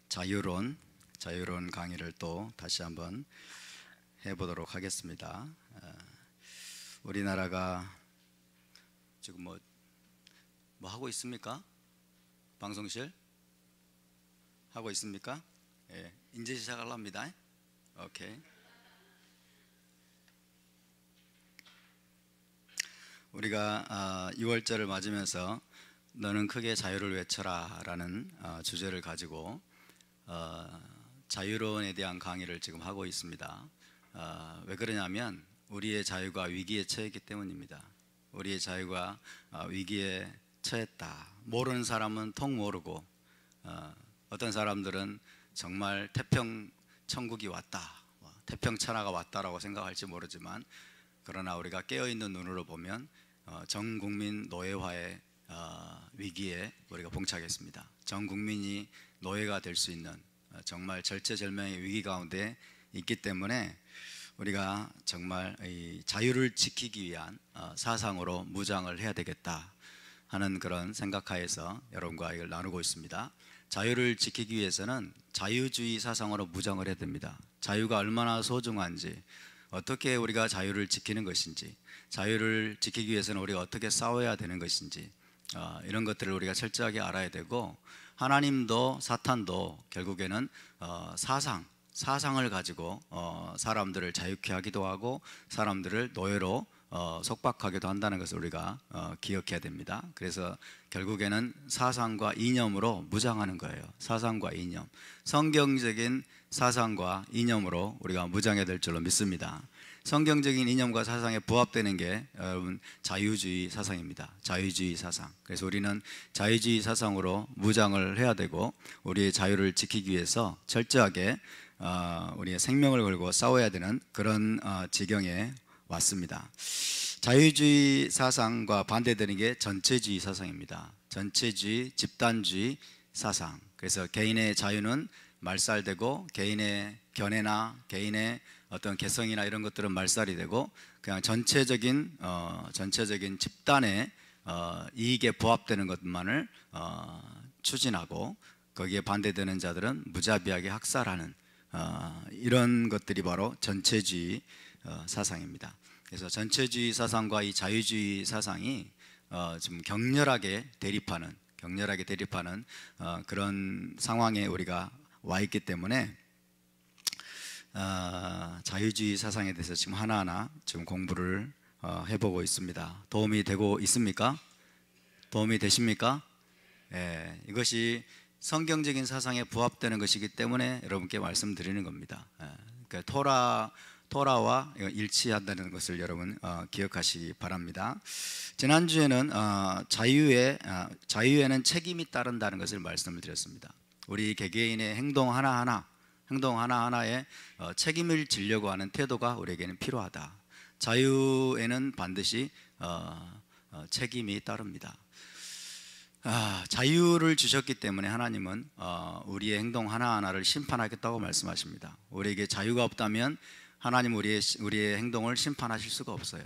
자유론 강의를 또 다시 한번 해보도록 하겠습니다. 우리나라가 지금 뭐 하고 있습니까? 방송실 하고 있습니까? 예, 이제 시작하랍니다. 오케이. 우리가 6월절을 맞으면서 너는 크게 자유를 외쳐라 라는 주제를 가지고 자유론에 대한 강의를 지금 하고 있습니다. 왜 그러냐면 우리의 자유가 위기에 처했기 때문입니다. 우리의 자유가 위기에 처했다. 모르는 사람은 통 모르고 어떤 사람들은 정말 태평 천국이 왔다, 태평 천하가 왔다라고 생각할지 모르지만, 그러나 우리가 깨어있는 눈으로 보면 전 국민 노예화의 위기에 우리가 봉착했습니다. 전 국민이 노예가 될 수 있는 정말 절체절명의 위기 가운데 있기 때문에 우리가 정말 이 자유를 지키기 위한 사상으로 무장을 해야 되겠다 하는 그런 생각하에서 여러분과 이걸 나누고 있습니다. 자유를 지키기 위해서는 자유주의 사상으로 무장을 해야 됩니다. 자유가 얼마나 소중한지, 어떻게 우리가 자유를 지키는 것인지, 자유를 지키기 위해서는 우리가 어떻게 싸워야 되는 것인지, 이런 것들을 우리가 철저하게 알아야 되고, 하나님도 사탄도 결국에는 사상을 가지고 사람들을 자유케 하기도 하고 사람들을 노예로 속박하기도 한다는 것을 우리가 기억해야 됩니다. 그래서 결국에는 사상과 이념으로 무장하는 거예요. 사상과 이념, 성경적인 사상과 이념으로 우리가 무장해야 될 줄로 믿습니다. 성경적인 이념과 사상에 부합되는 게 여러분 자유주의 사상입니다. 자유주의 사상. 그래서 우리는 자유주의 사상으로 무장을 해야 되고, 우리의 자유를 지키기 위해서 철저하게 우리의 생명을 걸고 싸워야 되는 그런 지경에 왔습니다. 자유주의 사상과 반대되는 게 전체주의 사상입니다. 전체주의, 집단주의 사상. 그래서 개인의 자유는 말살되고, 개인의 견해나 개인의 어떤 개성이나 이런 것들은 말살이 되고, 그냥 전체적인 집단의 이익에 부합되는 것만을 추진하고, 거기에 반대되는 자들은 무자비하게 학살하는 이런 것들이 바로 전체주의 사상입니다. 그래서 전체주의 사상과 이 자유주의 사상이 지금 격렬하게 대립하는 그런 상황에 우리가 와 있기 때문에 자유주의 사상에 대해서 지금 하나하나 지금 공부를 해보고 있습니다. 도움이 되고 있습니까? 도움이 되십니까? 예, 이것이 성경적인 사상에 부합되는 것이기 때문에 여러분께 말씀드리는 겁니다. 그러니까 토라와 일치한다는 것을 여러분 기억하시기 바랍니다. 지난주에는 자유에는 책임이 따른다는 것을 말씀을 드렸습니다. 우리 개개인의 행동 하나하나에 책임을 지려고 하는 태도가 우리에게는 필요하다. 자유에는 반드시 책임이 따릅니다. 자유를 주셨기 때문에 하나님은 우리의 행동 하나하나를 심판하겠다고 말씀하십니다. 우리에게 자유가 없다면 하나님 우리의 행동을 심판하실 수가 없어요.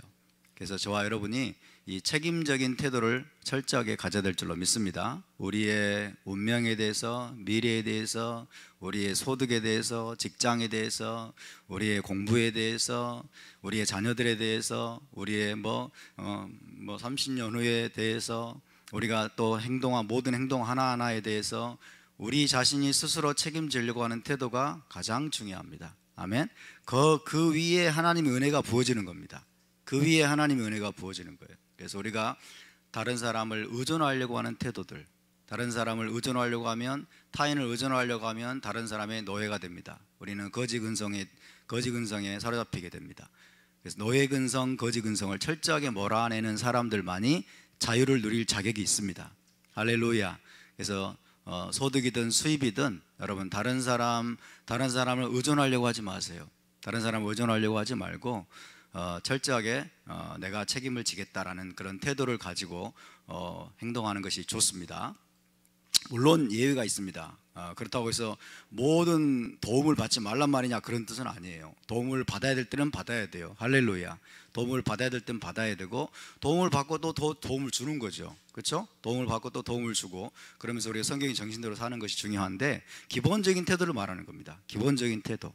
그래서 저와 여러분이 이 책임적인 태도를 철저하게 가져야 될 줄로 믿습니다. 우리의 운명에 대해서, 미래에 대해서, 우리의 소득에 대해서, 직장에 대해서, 우리의 공부에 대해서, 우리의 자녀들에 대해서, 우리의 30년 후에 대해서, 우리가 또 모든 행동 하나하나에 대해서 우리 자신이 스스로 책임지려고 하는 태도가 가장 중요합니다. 아멘. 그 위에 하나님의 은혜가 부어지는 겁니다. 그 위에 하나님의 은혜가 부어지는 거예요. 그래서 우리가 다른 사람을 의존하려고 하는 태도들, 다른 사람을 의존하려고 하면, 타인을 의존하려고 하면 다른 사람의 노예가 됩니다. 우리는 거지 근성에 사로잡히게 됩니다. 그래서 노예 근성, 거지 근성을 철저하게 몰아내는 사람들만이 자유를 누릴 자격이 있습니다. 할렐루야. 그래서 소득이든 수입이든 여러분 다른 사람을 의존하려고 하지 마세요. 다른 사람을 의존하려고 하지 말고 철저하게 내가 책임을 지겠다라는 그런 태도를 가지고 행동하는 것이 좋습니다. 물론 예외가 있습니다. 그렇다고 해서 모든 도움을 받지 말란 말이냐 그런 뜻은 아니에요. 도움을 받아야 될 때는 받아야 돼요. 할렐루야. 도움을 받아야 될 때는 받아야 되고, 도움을 받고 또 도움을 주는 거죠. 그렇죠? 도움을 받고 또 도움을 주고, 그러면서 우리가 성경의 정신대로 사는 것이 중요한데, 기본적인 태도를 말하는 겁니다. 기본적인 태도.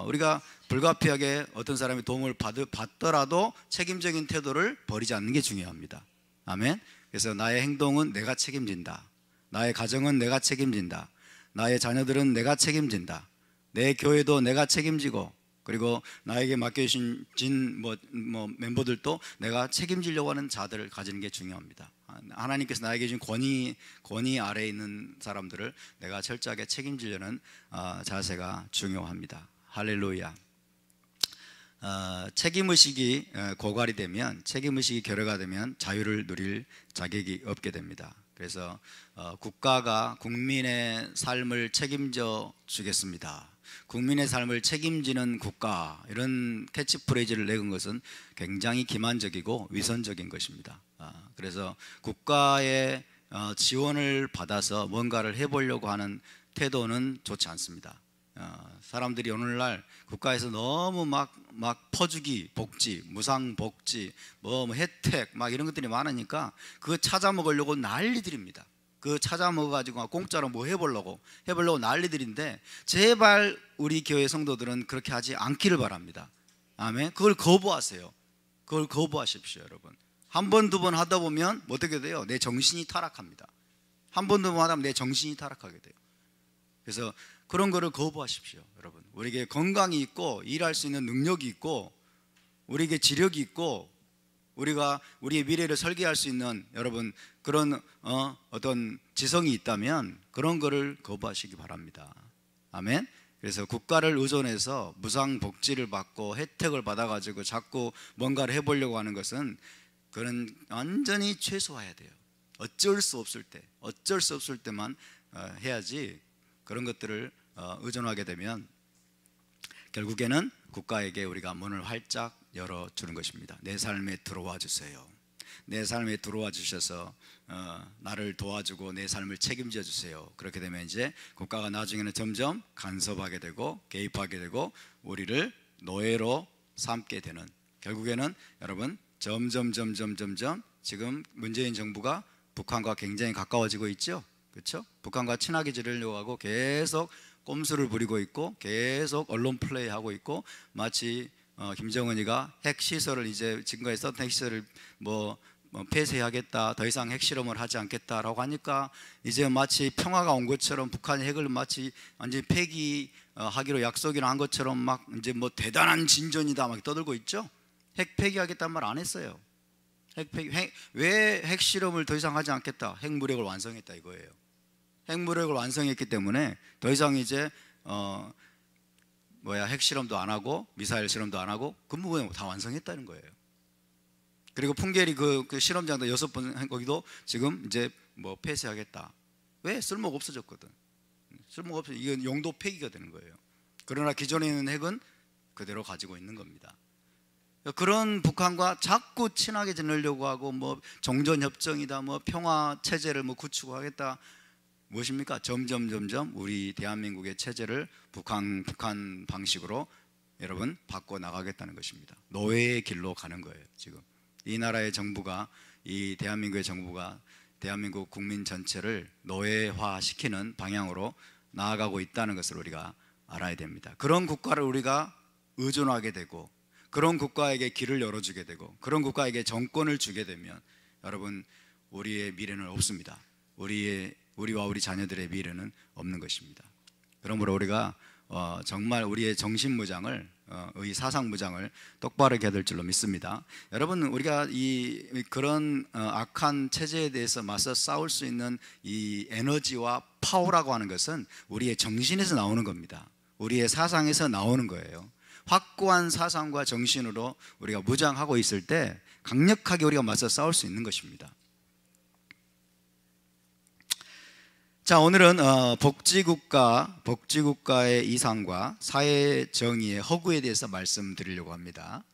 우리가 불가피하게 어떤 사람이 도움을 받더라도 책임적인 태도를 버리지 않는 게 중요합니다. 아멘. 그래서 나의 행동은 내가 책임진다. 나의 가정은 내가 책임진다. 나의 자녀들은 내가 책임진다. 내 교회도 내가 책임지고, 그리고 나에게 맡겨주신 멤버들도 내가 책임지려고 하는 자들을 가지는 게 중요합니다. 하나님께서 나에게 준 권위 아래에 있는 사람들을 내가 철저하게 책임지려는 자세가 중요합니다. 할렐루야. 책임의식이 고갈이 되면, 책임의식이 결여가 되면 자유를 누릴 자격이 없게 됩니다. 그래서 국가가 국민의 삶을 책임져 주겠습니다. 국민의 삶을 책임지는 국가, 이런 캐치프레이즈를 내건 것은 굉장히 기만적이고 위선적인 것입니다. 그래서 국가의 지원을 받아서 뭔가를 해보려고 하는 태도는 좋지 않습니다. 사람들이 오늘날 국가에서 너무 막 퍼주기, 복지, 무상 복지, 뭐 혜택 막 이런 것들이 많으니까 그거 찾아 먹으려고 난리들입니다. 그거 찾아 먹어가지고 공짜로 뭐 해보려고 난리들인데, 제발 우리 교회 성도들은 그렇게 하지 않기를 바랍니다. 아멘. 그걸 거부하세요. 그걸 거부하십시오, 여러분. 한 번, 두 번 하다 보면 어떻게 돼요? 내 정신이 타락합니다. 한 번, 두 번 하다 보면 내 정신이 타락하게 돼요. 그래서 그런 거를 거부하십시오, 여러분. 우리에게 건강이 있고, 일할 수 있는 능력이 있고, 우리에게 지력이 있고, 우리가 우리의 미래를 설계할 수 있는, 여러분, 그런 어떤 지성이 있다면 그런 거를 거부하시기 바랍니다. 아멘. 그래서 국가를 의존해서 무상 복지를 받고 혜택을 받아가지고 자꾸 뭔가를 해보려고 하는 것은, 그런 완전히 최소화해야 돼요. 어쩔 수 없을 때만 해야지, 그런 것들을 의존하게 되면 결국에는 국가에게 우리가 문을 활짝 열어주는 것입니다. 내 삶에 들어와 주세요. 내 삶에 들어와 주셔서 나를 도와주고 내 삶을 책임져 주세요. 그렇게 되면 이제 국가가 나중에는 점점 간섭하게 되고 개입하게 되고 우리를 노예로 삼게 되는, 결국에는 여러분 점점 지금 문재인 정부가 북한과 굉장히 가까워지고 있죠. 그렇죠? 북한과 친하게 지내려고 하고 계속 꼼수를 부리고 있고, 계속 언론 플레이하고 있고, 마치 김정은이가 핵시설을, 이제 지금까지 썼던 핵시설을 폐쇄하겠다, 더 이상 핵실험을 하지 않겠다라고 하니까 이제 마치 평화가 온 것처럼, 북한이 핵을 마치 완전히 폐기하기로 약속이나 한 것처럼 막 이제 대단한 진전이다 막 떠들고 있죠. 핵 폐기하겠다는 말 안 했어요. 왜 핵실험을 더 이상 하지 않겠다? 핵무력을 완성했다 이거예요. 핵무력을 완성했기 때문에 더 이상 이제 핵실험도 안 하고 미사일 실험도 안 하고 근무 다 완성했다는 거예요. 그리고 풍계리 그 실험장도 6번 한 거기도 지금 이제 폐쇄하겠다. 왜? 쓸모가 없어졌거든. 쓸모가 없어. 이건 용도 폐기가 되는 거예요. 그러나 기존에 있는 핵은 그대로 가지고 있는 겁니다. 그런 북한과 자꾸 친하게 지내려고 하고 정전협정이다, 평화 체제를 구축하겠다. 무엇입니까? 점점 우리 대한민국의 체제를 북한 방식으로 여러분 바꿔 나가겠다는 것입니다. 노예의 길로 가는 거예요. 지금 이 나라의 정부가, 이 대한민국의 정부가 대한민국 국민 전체를 노예화시키는 방향으로 나아가고 있다는 것을 우리가 알아야 됩니다. 그런 국가를 우리가 의존하게 되고, 그런 국가에게 길을 열어주게 되고, 그런 국가에게 정권을 주게 되면 여러분 우리의 미래는 없습니다. 우리와 우리 자녀들의 미래는 없는 것입니다. 그러므로 우리가 정말 우리의 정신무장을, 이 사상무장을 똑바로 해야 될 줄로 믿습니다. 여러분, 우리가 그런 악한 체제에 대해서 맞서 싸울 수 있는 이 에너지와 파워라고 하는 것은 우리의 정신에서 나오는 겁니다. 우리의 사상에서 나오는 거예요. 확고한 사상과 정신으로 우리가 무장하고 있을 때 강력하게 우리가 맞서 싸울 수 있는 것입니다. 자, 오늘은 복지국가의 이상과 사회정의의 허구에 대해서 말씀드리려고 합니다.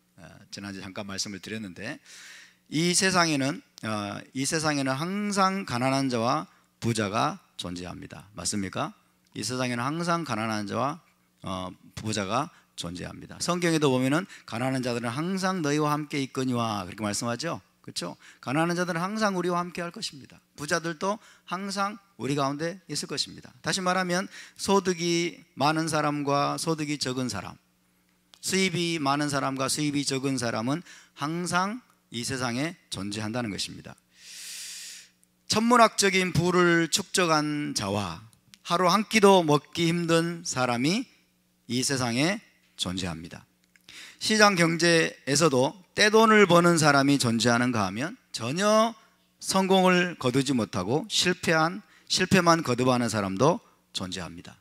지난주에 잠깐 말씀을 드렸는데, 이 세상에는 항상 가난한 자와 부자가 존재합니다. 맞습니까? 이 세상에는 항상 가난한 자와 부자가 존재합니다. 성경에도 보면은 가난한 자들은 항상 너희와 함께 있거니와 그렇게 말씀하죠. 그렇죠? 가난한 자들은 항상 우리와 함께 할 것입니다. 부자들도 항상 우리 가운데 있을 것입니다. 다시 말하면 소득이 많은 사람과 소득이 적은 사람, 수입이 많은 사람과 수입이 적은 사람은 항상 이 세상에 존재한다는 것입니다. 천문학적인 부를 축적한 자와 하루 한 끼도 먹기 힘든 사람이 이 세상에 존재합니다. 시장 경제에서도 떼돈을 버는 사람이 존재하는가 하면 전혀 성공을 거두지 못하고 실패만 거듭하는 사람도 존재합니다.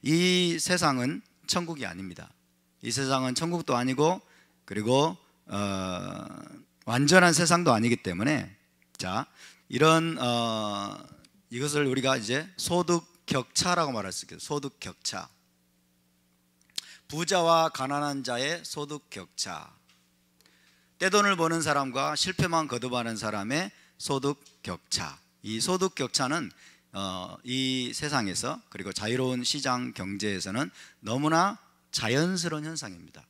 이 세상은 천국이 아닙니다. 이 세상은 천국도 아니고 그리고 완전한 세상도 아니기 때문에 자 이런 이것을 우리가 이제 소득 격차라고 말할 수 있겠습니다. 소득 격차, 부자와 가난한 자의 소득 격차, 떼돈을 버는 사람과 실패만 거듭하는 사람의 소득 격차. 이 소득 격차는 이 세상에서 그리고 자유로운 시장 경제에서는 너무나 자연스러운 현상입니다.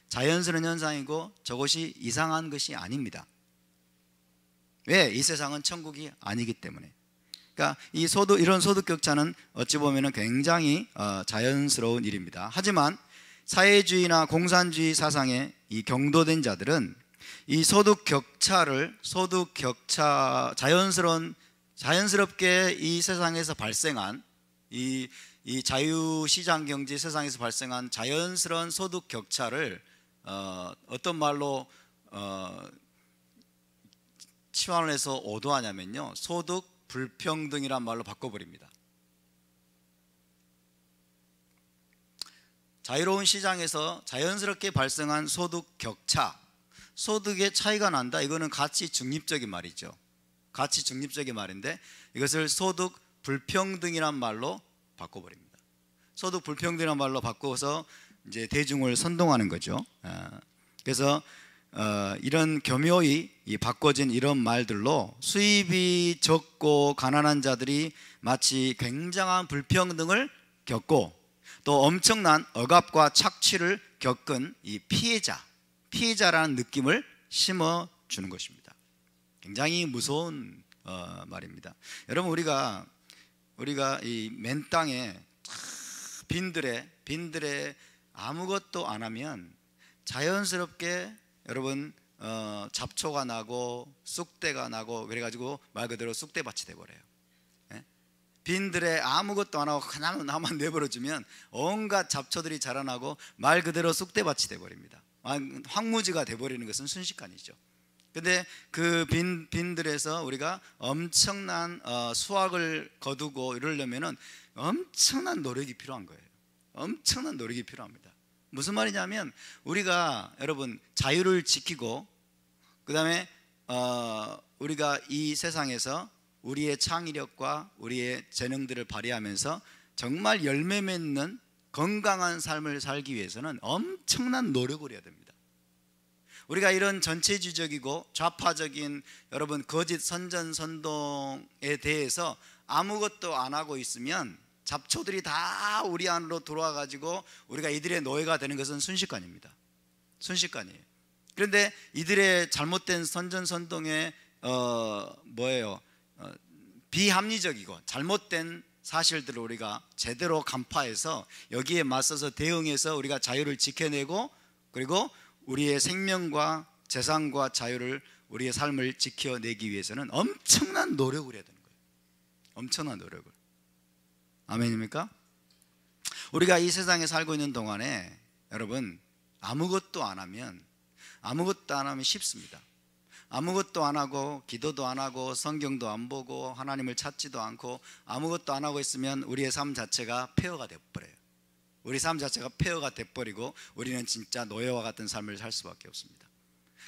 자연스러운 현상이고 저것이 이상한 것이 아닙니다. 왜? 이 세상은 천국이 아니기 때문에. 그러니까 이런 소득 격차는 어찌 보면 굉장히 자연스러운 일입니다. 하지만 사회주의나 공산주의 사상에 이 경도된 자들은 이 소득 격차 자연스럽게 이 세상에서 발생한 이 자유시장 경제 세상에서 발생한 자연스러운 소득 격차를 어떤 말로 치환을 해서 오도하냐면요, 소득 불평등이란 말로 바꿔버립니다. 자유로운 시장에서 자연스럽게 발생한 소득 격차, 소득의 차이가 난다. 이거는 가치 중립적인 말이죠. 가치 중립적인 말인데 이것을 소득 불평등이란 말로 바꿔버립니다. 소득 불평등이란 말로 바꿔서 이제 대중을 선동하는 거죠. 그래서 이런 교묘히 바꿔진 이런 말들로 수입이 적고 가난한 자들이 마치 굉장한 불평등을 겪고 또 엄청난 억압과 착취를 겪은 이 피해자라는 느낌을 심어주는 것입니다. 굉장히 무서운 말입니다. 여러분 우리가 이 맨 땅에 빈들에 아무것도 안 하면 자연스럽게 여러분 잡초가 나고 쑥대가 나고 그래가지고 말 그대로 쑥대밭이 돼버려요. 빈들에 아무것도 안 하고 그냥 나만 내버려주면 온갖 잡초들이 자라나고 말 그대로 쑥대밭이 돼버립니다. 황무지가 돼버리는 것은 순식간이죠. 근데 그 빈들에서 우리가 엄청난 수확을 거두고 이러려면은 엄청난 노력이 필요한 거예요. 엄청난 노력이 필요합니다. 무슨 말이냐면 우리가 여러분 자유를 지키고 그 다음에 우리가 이 세상에서 우리의 창의력과 우리의 재능들을 발휘하면서 정말 열매 맺는 건강한 삶을 살기 위해서는 엄청난 노력을 해야 됩니다. 우리가 이런 전체주의적이고 좌파적인 여러분 거짓 선전선동에 대해서 아무것도 안 하고 있으면 잡초들이 다 우리 안으로 들어와 가지고 우리가 이들의 노예가 되는 것은 순식간입니다. 순식간이에요. 그런데 이들의 잘못된 선전선동에 비합리적이고 잘못된 사실들을 우리가 제대로 간파해서 여기에 맞서서 대응해서 우리가 자유를 지켜내고 그리고 우리의 생명과 재산과 자유를 우리의 삶을 지켜내기 위해서는 엄청난 노력을 해야 되는 거예요. 엄청난 노력을. 아멘입니까? 우리가 이 세상에 살고 있는 동안에 여러분 아무것도 안 하면 쉽습니다. 아무것도 안 하고 기도도 안 하고 성경도 안 보고 하나님을 찾지도 않고 아무것도 안 하고 있으면 우리의 삶 자체가 폐허가 돼버려요. 우리 삶 자체가 폐허가 돼버리고 우리는 진짜 노예와 같은 삶을 살 수밖에 없습니다.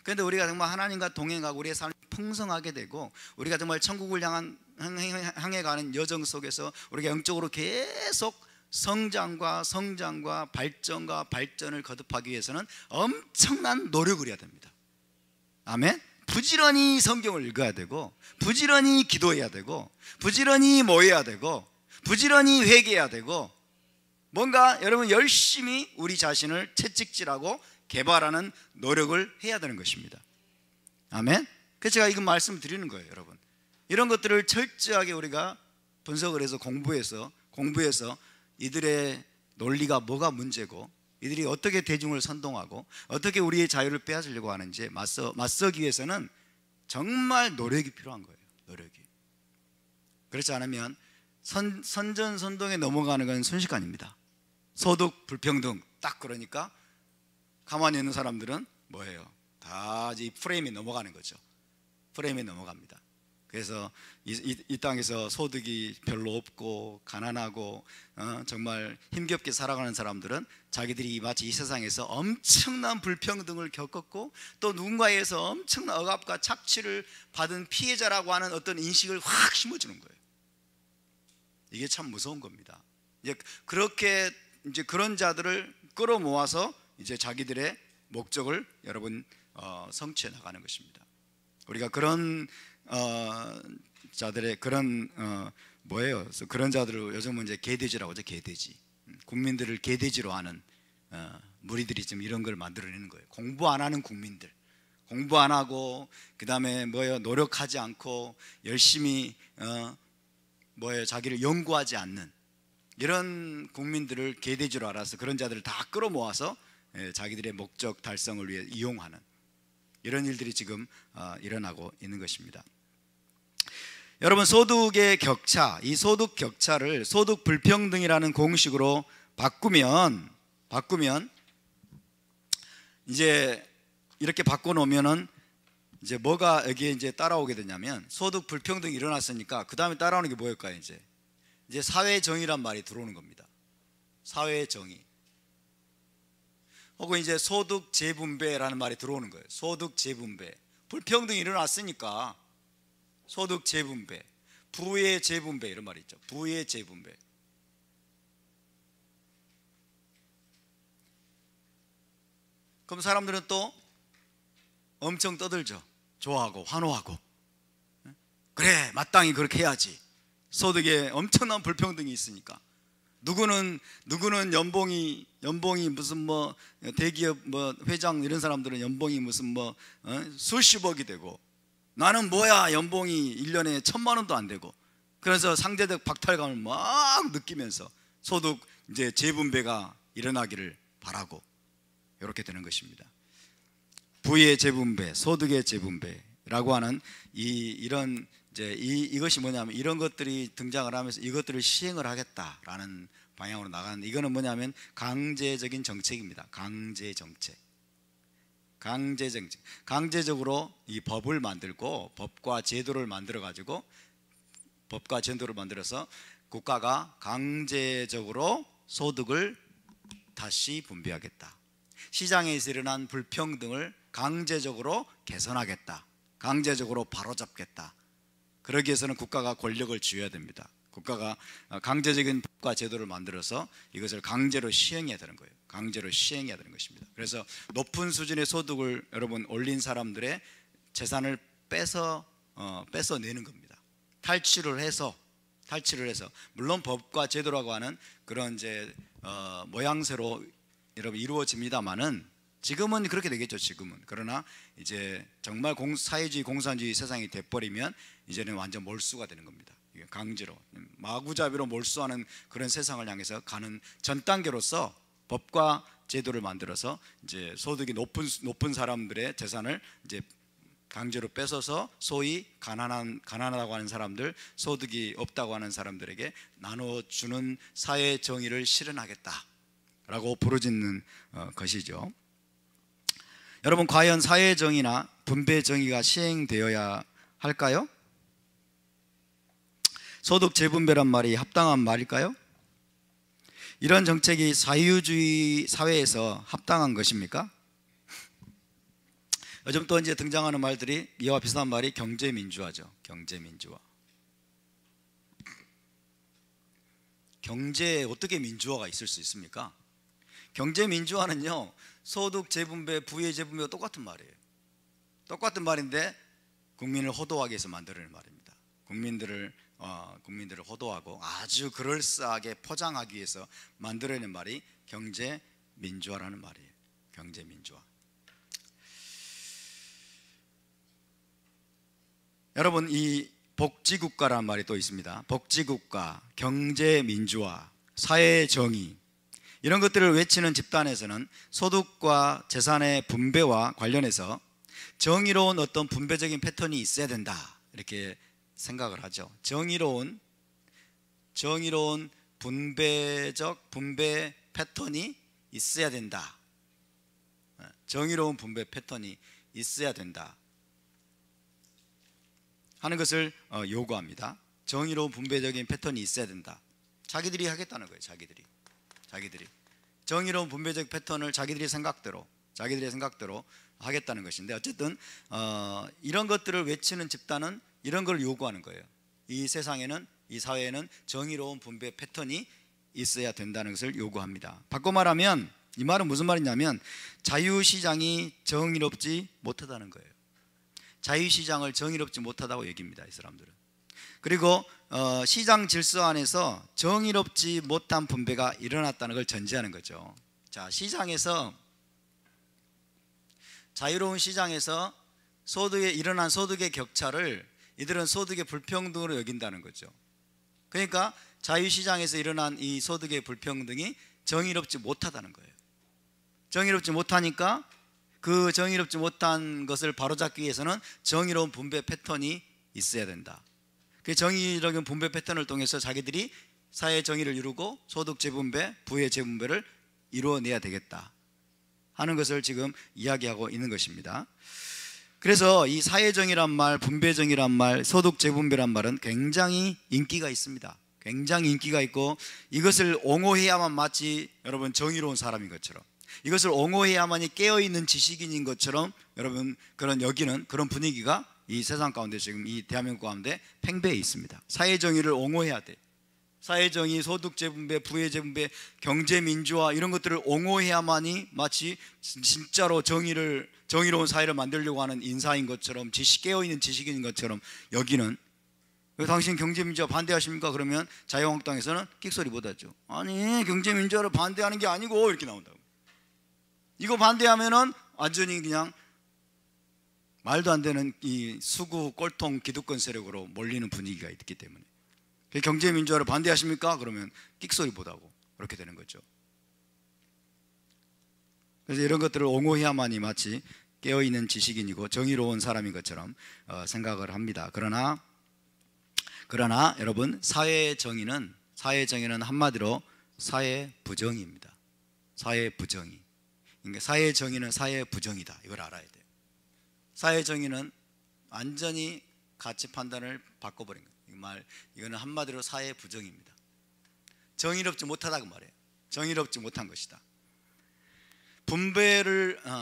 그런데 우리가 정말 하나님과 동행하고 우리의 삶이 풍성하게 되고 우리가 정말 천국을 향해 가는 여정 속에서 우리가 영적으로 계속 성장과 발전과 발전을 거듭하기 위해서는 엄청난 노력을 해야 됩니다. 아멘. 부지런히 성경을 읽어야 되고, 부지런히 기도해야 되고, 부지런히 모여야 되고, 부지런히 회개해야 되고, 뭔가 여러분 열심히 우리 자신을 채찍질하고 개발하는 노력을 해야 되는 것입니다. 아멘. 그래서 제가 이거 말씀을 드리는 거예요. 여러분, 이런 것들을 철저하게 우리가 분석을 해서 공부해서 이들의 논리가 뭐가 문제고, 이들이 어떻게 대중을 선동하고 어떻게 우리의 자유를 빼앗으려고 하는지 맞서기 위해서는 정말 노력이 필요한 거예요. 노력이. 그렇지 않으면 선전선동에 넘어가는 건 순식간입니다. 소득 불평등 딱 그러니까 가만히 있는 사람들은 뭐예요? 다 이 프레임이 넘어가는 거죠. 프레임이 넘어갑니다. 그래서 이 땅에서 소득이 별로 없고 가난하고 정말 힘겹게 살아가는 사람들은 자기들이 마치 이 세상에서 엄청난 불평등을 겪었고, 또 누군가에서 엄청난 억압과 착취를 받은 피해자라고 하는 어떤 인식을 확 심어주는 거예요. 이게 참 무서운 겁니다. 그렇게 이제 그런 자들을 끌어모아서 이제 자기들의 목적을 여러분 성취해 나가는 것입니다. 우리가 그런 자들의 그런 뭐예요? 그런 자들을 요즘은 이제 개돼지라고 하죠. 개돼지. 국민들을 개돼지로 하는 무리들이 지금 이런 걸 만들어내는 거예요. 공부 안 하는 국민들, 공부 안 하고 그 다음에 뭐예요? 노력하지 않고 열심히 자기를 연구하지 않는 이런 국민들을 개돼지로 알아서 그런 자들을 다 끌어모아서 자기들의 목적 달성을 위해 이용하는 이런 일들이 지금 일어나고 있는 것입니다. 여러분, 소득의 격차, 이 소득 격차를 소득 불평등이라는 공식으로 바꾸면 이제 이렇게 바꿔놓으면은 이제 뭐가 여기에 이제 따라오게 되냐면, 소득 불평등이 일어났으니까 그 다음에 따라오는 게 뭐일까요? 이제 사회 정의란 말이 들어오는 겁니다. 사회 정의. 혹은 이제 소득 재분배라는 말이 들어오는 거예요. 소득 재분배. 불평등이 일어났으니까 소득 재분배, 부의 재분배 이런 말이 있죠. 부의 재분배. 그럼 사람들은 또 엄청 떠들죠. 좋아하고 환호하고. 그래, 마땅히 그렇게 해야지. 소득에 엄청난 불평등이 있으니까. 누구는 연봉이 무슨 뭐 대기업 뭐 회장 이런 사람들은 연봉이 무슨 뭐 수십억이 되고, 나는 뭐야 연봉이 1년에 1,000만 원도 안 되고, 그래서 상대적 박탈감을 막 느끼면서 소득 이제 재분배가 일어나기를 바라고, 이렇게 되는 것입니다. 부의 재분배, 소득의 재분배라고 하는 이런 이것이 뭐냐면, 이런 것들이 등장을 하면서 이것들을 시행을 하겠다라는 방향으로 나가는데, 이거는 뭐냐면 강제적인 정책입니다. 강제 정책. 강제적으로 이 법을 만들고 법과 제도를 만들어서 국가가 강제적으로 소득을 다시 분배하겠다. 시장에서 일어난 불평등을 강제적으로 개선하겠다. 강제적으로 바로잡겠다. 그러기 위해서는 국가가 권력을 쥐어야 됩니다. 국가가 강제적인 법과 제도를 만들어서 이것을 강제로 시행해야 되는 거예요. 강제로 시행해야 되는 것입니다. 그래서 높은 수준의 소득을 여러분 올린 사람들의 재산을 뺏어내는 겁니다. 탈취를 해서 물론 법과 제도라고 하는 그런 모양새로 여러분 이루어집니다만은, 지금은 그렇게 되겠죠. 지금은. 그러나 이제 정말 사회주의 공산주의 세상이 돼버리면 이제는 완전 몰수가 되는 겁니다. 강제로 마구잡이로 몰수하는 그런 세상을 향해서 가는 전 단계로서 법과 제도를 만들어서 이제 소득이 높은 사람들의 재산을 이제 강제로 뺏어서 소위 가난하다고 하는 사람들, 소득이 없다고 하는 사람들에게 나눠주는 사회 정의를 실현하겠다라고 부르짖는 것이죠. 여러분, 과연 사회 정의나 분배 정의가 시행되어야 할까요? 소득 재분배란 말이 합당한 말일까요? 이런 정책이 사회주의 사회에서 합당한 것입니까? 요즘 또 이제 등장하는 말들이 이와 비슷한 말이 경제민주화죠. 경제민주화. 경제에 어떻게 민주화가 있을 수 있습니까? 경제민주화는요, 소득 재분배, 부의 재분배와 똑같은 말이에요. 똑같은 말인데 국민을 호도하기 위해서 만들어낸 말입니다. 국민들을 호도하고 아주 그럴싸하게 포장하기 위해서 만들어낸 말이 경제민주화라는 말이에요. 경제민주화. 여러분, 이 복지국가라는 말이 또 있습니다. 복지국가, 경제민주화, 사회정의, 이런 것들을 외치는 집단에서는 소득과 재산의 분배와 관련해서 정의로운 어떤 분배적인 패턴이 있어야 된다, 이렇게 생각을 하죠. 정의로운 분배 패턴이 있어야 된다. 정의로운 분배 패턴이 있어야 된다 하는 것을 요구합니다. 정의로운 분배적인 패턴이 있어야 된다. 자기들이 하겠다는 거예요. 자기들이 정의로운 분배적 패턴을 자기들의 생각대로 하겠다는 것인데, 어쨌든 이런 것들을 외치는 집단은 이런 걸 요구하는 거예요. 이 세상에는, 이 사회에는 정의로운 분배 패턴이 있어야 된다는 것을 요구합니다. 바꿔 말하면 이 말은 무슨 말이냐면 자유시장이 정의롭지 못하다는 거예요. 자유시장을 정의롭지 못하다고 얘기합니다, 이 사람들은. 그리고 시장 질서 안에서 정의롭지 못한 분배가 일어났다는 걸 전제하는 거죠. 자, 자유로운 시장에서 일어난 소득의 격차를 이들은 소득의 불평등으로 여긴다는 거죠. 그러니까 자유시장에서 일어난 이 소득의 불평등이 정의롭지 못하다는 거예요. 정의롭지 못하니까 그 정의롭지 못한 것을 바로잡기 위해서는 정의로운 분배 패턴이 있어야 된다. 그 정의적인 분배 패턴을 통해서 자기들이 사회 정의를 이루고 소득 재분배, 부의 재분배를 이루어내야 되겠다 하는 것을 지금 이야기하고 있는 것입니다. 그래서 이 사회정의란 말, 분배정의란 말, 소득 재분배란 말은 굉장히 인기가 있습니다. 굉장히 인기가 있고, 이것을 옹호해야만 마치 여러분 정의로운 사람인 것처럼, 이것을 옹호해야만이 깨어있는 지식인인 것처럼 여러분 여기는 그런 분위기가 이 세상 가운데, 지금 이 대한민국 가운데 팽배해 있습니다. 사회정의를 옹호해야 돼. 사회정의, 소득재분배, 부의재분배, 경제민주화, 이런 것들을 옹호해야만이 마치 진짜로 정의로운 사회를 만들려고 하는 인사인 것처럼, 깨어있는 지식인인 것처럼 여기는. 왜 당신 경제민주화 반대하십니까? 그러면 자유한국당에서는 끽소리 못하죠. 아니, 경제민주화를 반대하는 게 아니고, 이렇게 나온다고. 이거 반대하면은 완전히 그냥 말도 안 되는 이 수구 꼴통 기득권 세력으로 몰리는 분위기가 있기 때문에. 경제민주화를 반대하십니까? 그러면 끽소리 못하고 그렇게 되는 거죠. 그래서 이런 것들을 옹호해야만이 마치 깨어있는 지식인이고 정의로운 사람인 것처럼 생각을 합니다. 그러나 여러분, 사회의 정의는 한마디로 사회 부정의입니다. 사회 부정의. 그러니까 사회 정의는 사회 부정이다, 이걸 알아야 돼요. 사회 정의는 완전히 가치 판단을 바꿔버린 거예요. 이거는 한마디로 사회 부정입니다. 정의롭지 못하다, 그 말이에요. 정의롭지 못한 것이다.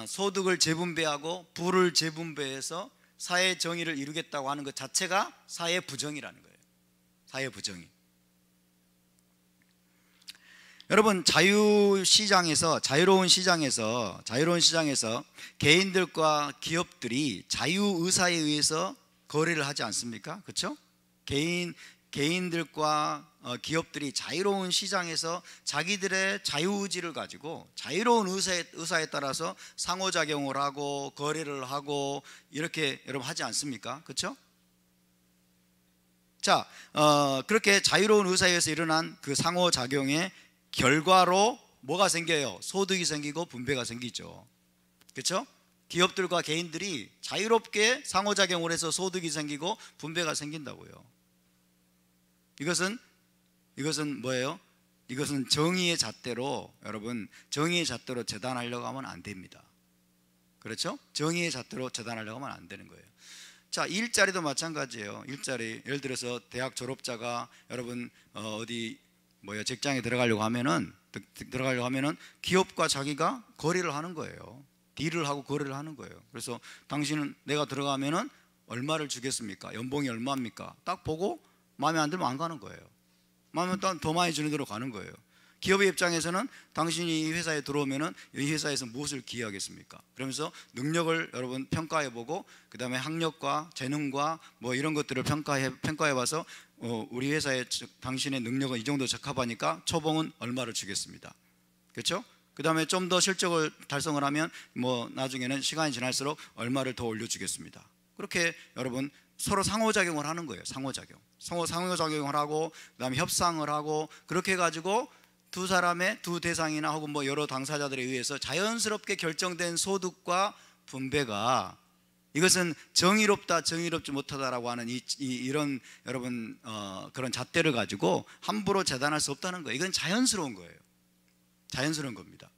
소득을 재분배하고 부를 재분배해서 사회 정의를 이루겠다고 하는 것 자체가 사회 부정이라는 거예요. 사회 부정이. 여러분, 자유로운 시장에서 개인들과 기업들이 자유의사에 의해서 거래를 하지 않습니까? 그렇죠? 개인들과 기업들이 자유로운 시장에서 자기들의 자유의지를 가지고 자유로운 의사에 따라서 상호작용을 하고 거래를 하고 이렇게 여러분 하지 않습니까? 그렇죠? 자, 그렇게 자유로운 의사에 의해서 일어난 그 상호작용의 결과로 뭐가 생겨요? 소득이 생기고 분배가 생기죠. 그렇죠? 기업들과 개인들이 자유롭게 상호작용을 해서 소득이 생기고 분배가 생긴다고요. 이것은 뭐예요? 이것은 정의의 잣대로, 여러분, 정의의 잣대로 재단하려고 하면 안 됩니다. 그렇죠? 정의의 잣대로 재단하려고 하면 안 되는 거예요. 자, 일자리도 마찬가지예요. 일자리, 예를 들어서 대학 졸업자가 여러분 직장에 들어가려고 하면은 기업과 자기가 거래를 하는 거예요. 딜을 하고 거래를 하는 거예요. 그래서 당신은 내가 들어가면은 얼마를 주겠습니까? 연봉이 얼마입니까? 딱 보고 마음에 안 들면 안 가는 거예요. 마음에 더 많이 주는 대로 가는 거예요. 기업의 입장에서는 당신이 이 회사에 들어오면은 이 회사에서 무엇을 기여하겠습니까? 그러면서 능력을 여러분 평가해보고 그 다음에 학력과 재능과 뭐 이런 것들을 평가해봐서 우리 회사에 당신의 능력은 이 정도 적합하니까 초봉은 얼마를 주겠습니다. 그렇죠? 그 다음에 좀 더 실적을 달성을 하면 뭐 나중에는 시간이 지날수록 얼마를 더 올려주겠습니다. 그렇게 여러분 서로 상호작용을 하는 거예요. 상호작용을 하고 그 다음에 협상을 하고 그렇게 해가지고 두 사람의 두 대상이나 혹은 뭐 여러 당사자들에 의해서 자연스럽게 결정된 소득과 분배가, 이것은 정의롭다 정의롭지 못하다라고 하는 이런 여러분 그런 잣대를 가지고 함부로 재단할 수 없다는 거예요. 이건 자연스러운 거예요. 자연스러운 겁니다.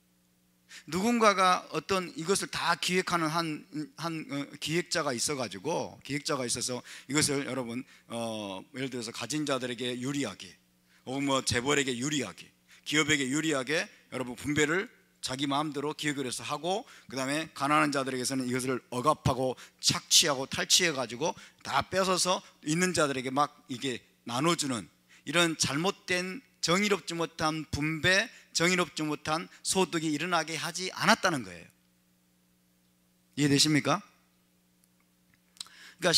누군가가 어떤 이것을 다 기획하는 한 기획자가 있어가지고 기획자가 있어서 이것을 여러분 예를 들어서 가진 자들에게 유리하게 혹은 뭐 재벌에게 유리하게 기업에게 유리하게 여러분 분배를 자기 마음대로 기획을 해서 하고 그 다음에 가난한 자들에게서는 이것을 억압하고 착취하고 탈취해가지고 다 뺏어서 있는 자들에게 막 이게 나눠주는 이런 잘못된 정의롭지 못한 분배, 정의롭지 못한 소득이 일어나게 하지 않았다는 거예요. 이해되십니까? 그러니까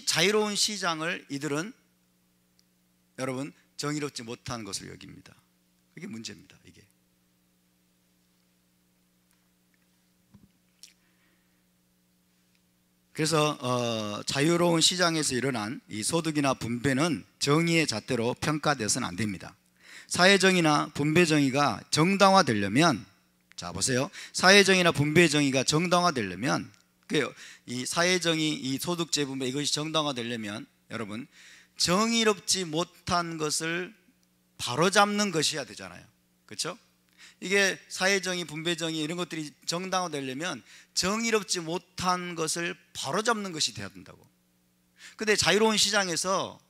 자유로운 시장을 이들은 여러분 정의롭지 못한 것을 여깁니다. 그게 문제입니다. 이게. 그래서 자유로운 시장에서 일어난 이 소득이나 분배는 정의의 잣대로 평가되어서는 안 됩니다. 사회정의나 분배정의가 정당화되려면, 자 보세요, 사회정의나 분배정의가 정당화되려면 이 사회정의, 이 소득재분배 이것이 정당화되려면 여러분 정의롭지 못한 것을 바로잡는 것이어야 되잖아요. 그렇죠? 이게 사회정의, 분배정의 이런 것들이 정당화되려면 정의롭지 못한 것을 바로잡는 것이 돼야 된다고. 근데 자유로운 시장에서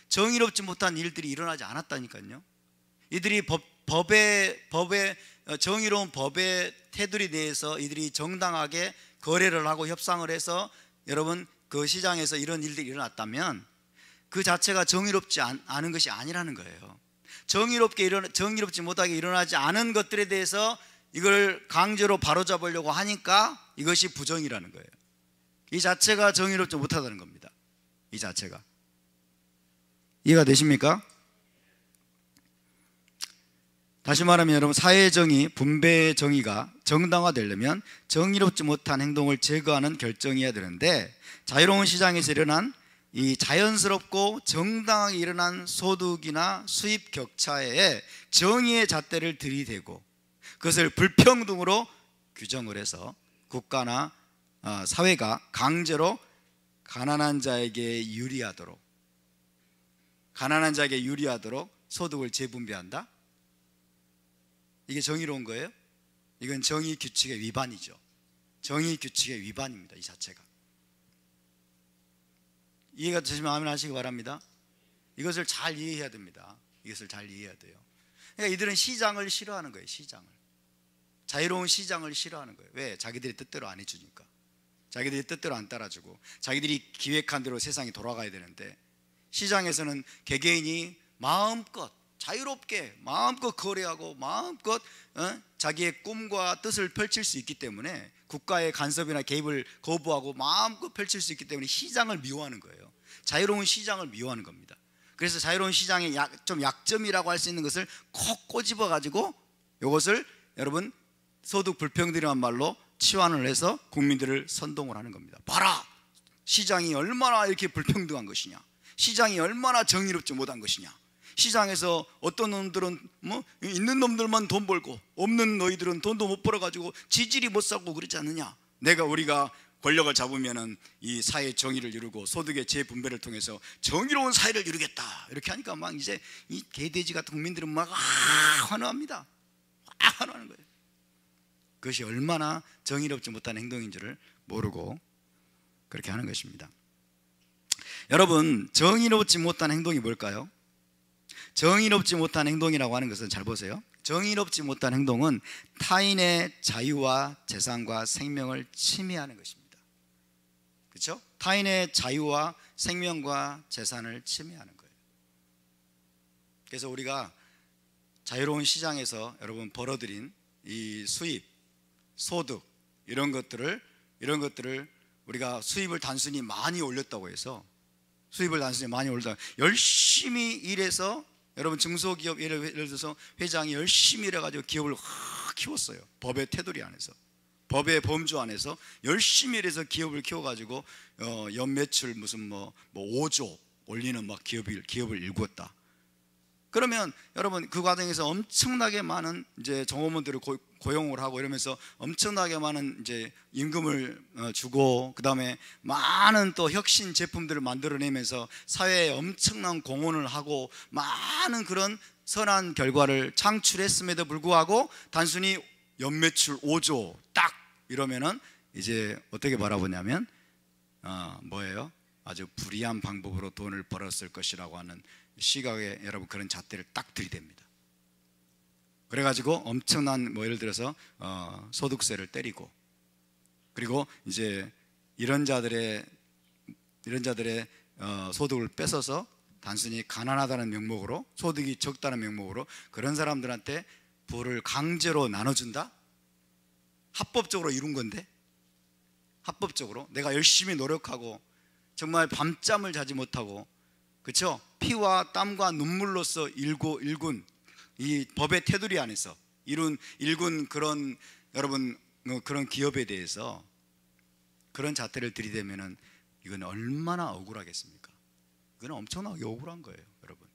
정의롭지 못한 일들이 일어나지 않았다니까요. 이들이 법의 정의로운 법의 테두리 내에서 이들이 정당하게 거래를 하고 협상을 해서 여러분 그 시장에서 이런 일들이 일어났다면 그 자체가 정의롭지 않은 것이 아니라는 거예요. 정의롭지 못하게 일어나지 않은 것들에 대해서 이걸 강제로 바로잡으려고 하니까 이것이 부정이라는 거예요. 이 자체가 정의롭지 못하다는 겁니다. 이 자체가. 이해가 되십니까? 다시 말하면 여러분 사회정의, 분배정의가 정당화되려면 정의롭지 못한 행동을 제거하는 결정이어야 되는데 자유로운 시장에서 일어난 이 자연스럽고 정당하게 일어난 소득이나 수입 격차에 정의의 잣대를 들이대고 그것을 불평등으로 규정을 해서 국가나 사회가 강제로 가난한 자에게 유리하도록 소득을 재분배한다? 이게 정의로운 거예요? 이건 정의 규칙의 위반이죠. 정의 규칙의 위반입니다. 이 자체가. 이해가 되시면 아멘 하시기 바랍니다. 이것을 잘 이해해야 됩니다. 이것을 잘 이해해야 돼요. 그러니까 이들은 시장을 싫어하는 거예요. 시장을. 자유로운 시장을 싫어하는 거예요. 왜? 자기들이 뜻대로 안 해주니까. 자기들이 뜻대로 안 따라주고 자기들이 기획한 대로 세상이 돌아가야 되는데 시장에서는 개개인이 마음껏 자유롭게 마음껏 거래하고 마음껏 자기의 꿈과 뜻을 펼칠 수 있기 때문에 국가의 간섭이나 개입을 거부하고 마음껏 펼칠 수 있기 때문에 시장을 미워하는 거예요. 자유로운 시장을 미워하는 겁니다. 그래서 자유로운 시장의 좀 약점이라고 할 수 있는 것을 콕 꼬집어 가지고 이것을 여러분 소득 불평등이라는 말로 치환을 해서 국민들을 선동을 하는 겁니다. 봐라! 시장이 얼마나 이렇게 불평등한 것이냐, 시장이 얼마나 정의롭지 못한 것이냐, 시장에서 어떤 놈들은 뭐 있는 놈들만 돈 벌고 없는 너희들은 돈도 못 벌어가지고 지질이 못 사고 그러지 않느냐. 우리가 권력을 잡으면은 이 사회 정의를 이루고 소득의 재분배를 통해서 정의로운 사회를 이루겠다 이렇게 하니까 막 이제 이 개돼지 같은 국민들은 막 환호합니다. 환호하는 거예요. 그것이 얼마나 정의롭지 못한 행동인 줄을 모르고 그렇게 하는 것입니다. 여러분, 정의롭지 못한 행동이 뭘까요? 정의롭지 못한 행동이라고 하는 것은 잘 보세요. 정의롭지 못한 행동은 타인의 자유와 재산과 생명을 침해하는 것입니다. 그렇죠? 타인의 자유와 생명과 재산을 침해하는 거예요. 그래서 우리가 자유로운 시장에서 여러분 벌어들인 이 수입, 소득 이런 것들을 우리가 수입을 단순히 많이 올렸다고 해서 열심히 일해서 여러분 중소기업 예를 들어서 회장이 열심히 일해가지고 기업을 확 키웠어요. 법의 테두리 안에서, 법의 범주 안에서 열심히 일해서 기업을 키워가지고 연매출 무슨 뭐 5조 올리는 막 기업을 일구었다. 그러면 여러분 그 과정에서 엄청나게 많은 이제 정호원들을 고용을 하고 이러면서 엄청나게 많은 이제 임금을 주고, 그 다음에 많은 또 혁신 제품들을 만들어내면서 사회에 엄청난 공헌을 하고 많은 그런 선한 결과를 창출했음에도 불구하고 단순히 연매출 5조 딱 이러면은 이제 어떻게 바라보냐면 뭐예요? 아주 불이한 방법으로 돈을 벌었을 것이라고 하는 시각에 여러분 그런 잣대를 딱 들이댑니다. 그래가지고 엄청난 뭐 예를 들어서 소득세를 때리고, 그리고 이제 이런 자들의 소득을 뺏어서 단순히 가난하다는 명목으로, 소득이 적다는 명목으로 그런 사람들한테 부를 강제로 나눠준다? 합법적으로 이룬 건데, 합법적으로 내가 열심히 노력하고 정말 밤잠을 자지 못하고, 그렇죠? 피와 땀과 눈물로서 일군 이 법의 테두리 안에서 일군 그런 여러분 그런 기업에 대해서 그런 잣대를 들이대면은 이건 얼마나 억울하겠습니까? 이건 엄청나게 억울한 거예요, 여러분.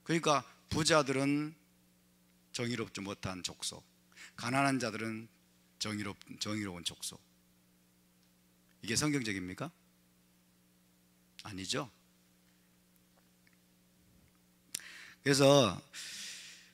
그러니까 부자들은 정의롭지 못한 족속, 가난한 자들은 정의로운 족속. 이게 성경적입니까? 아니죠. 그래서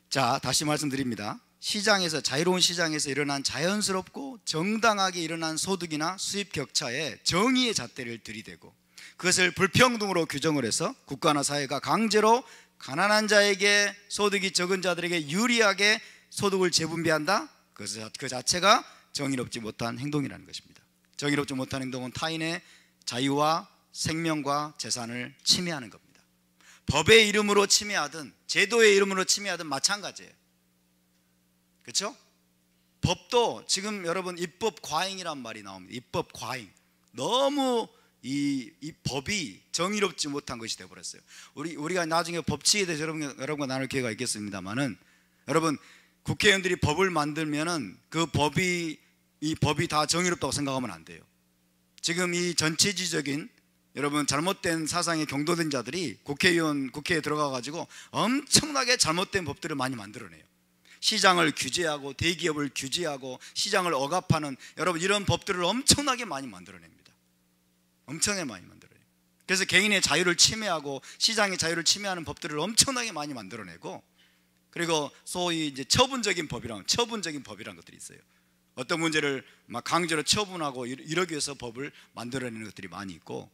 자, 다시 말씀드립니다. 자유로운 시장에서 일어난 자연스럽고 정당하게 일어난 소득이나 수입 격차에 정의의 잣대를 들이대고 그것을 불평등으로 규정을 해서 국가나 사회가 강제로 가난한 자에게, 소득이 적은 자들에게 유리하게 소득을 재분배한다? 그 자체가 정의롭지 못한 행동이라는 것입니다. 정의롭지 못한 행동은 타인의 자유와 생명과 재산을 침해하는 겁니다. 법의 이름으로 침해하든 제도의 이름으로 침해하든 마찬가지예요. 그렇죠? 법도 지금 여러분 입법 과잉이란 말이 나옵니다. 입법 과잉. 너무 이 법이 정의롭지 못한 것이 되어버렸어요. 우리가 나중에 법칙에 대해서 여러분과 나눌 기회가 있겠습니다만은, 여러분 국회의원들이 법을 만들면은 이 법이 다 정의롭다고 생각하면 안 돼요. 지금 이 전체주의적인 여러분 잘못된 사상에 경도된 자들이 국회에 들어가 가지고 엄청나게 잘못된 법들을 많이 만들어내요. 시장을 규제하고 대기업을 규제하고 시장을 억압하는 여러분 이런 법들을 엄청나게 많이 만들어냅니다. 엄청나게 많이 만들어내요. 그래서 개인의 자유를 침해하고 시장의 자유를 침해하는 법들을 엄청나게 많이 만들어내고, 그리고 소위 이제 처분적인 법이란 것들이 있어요. 어떤 문제를 막 강제로 처분하고 이러기 위해서 법을 만들어내는 것들이 많이 있고,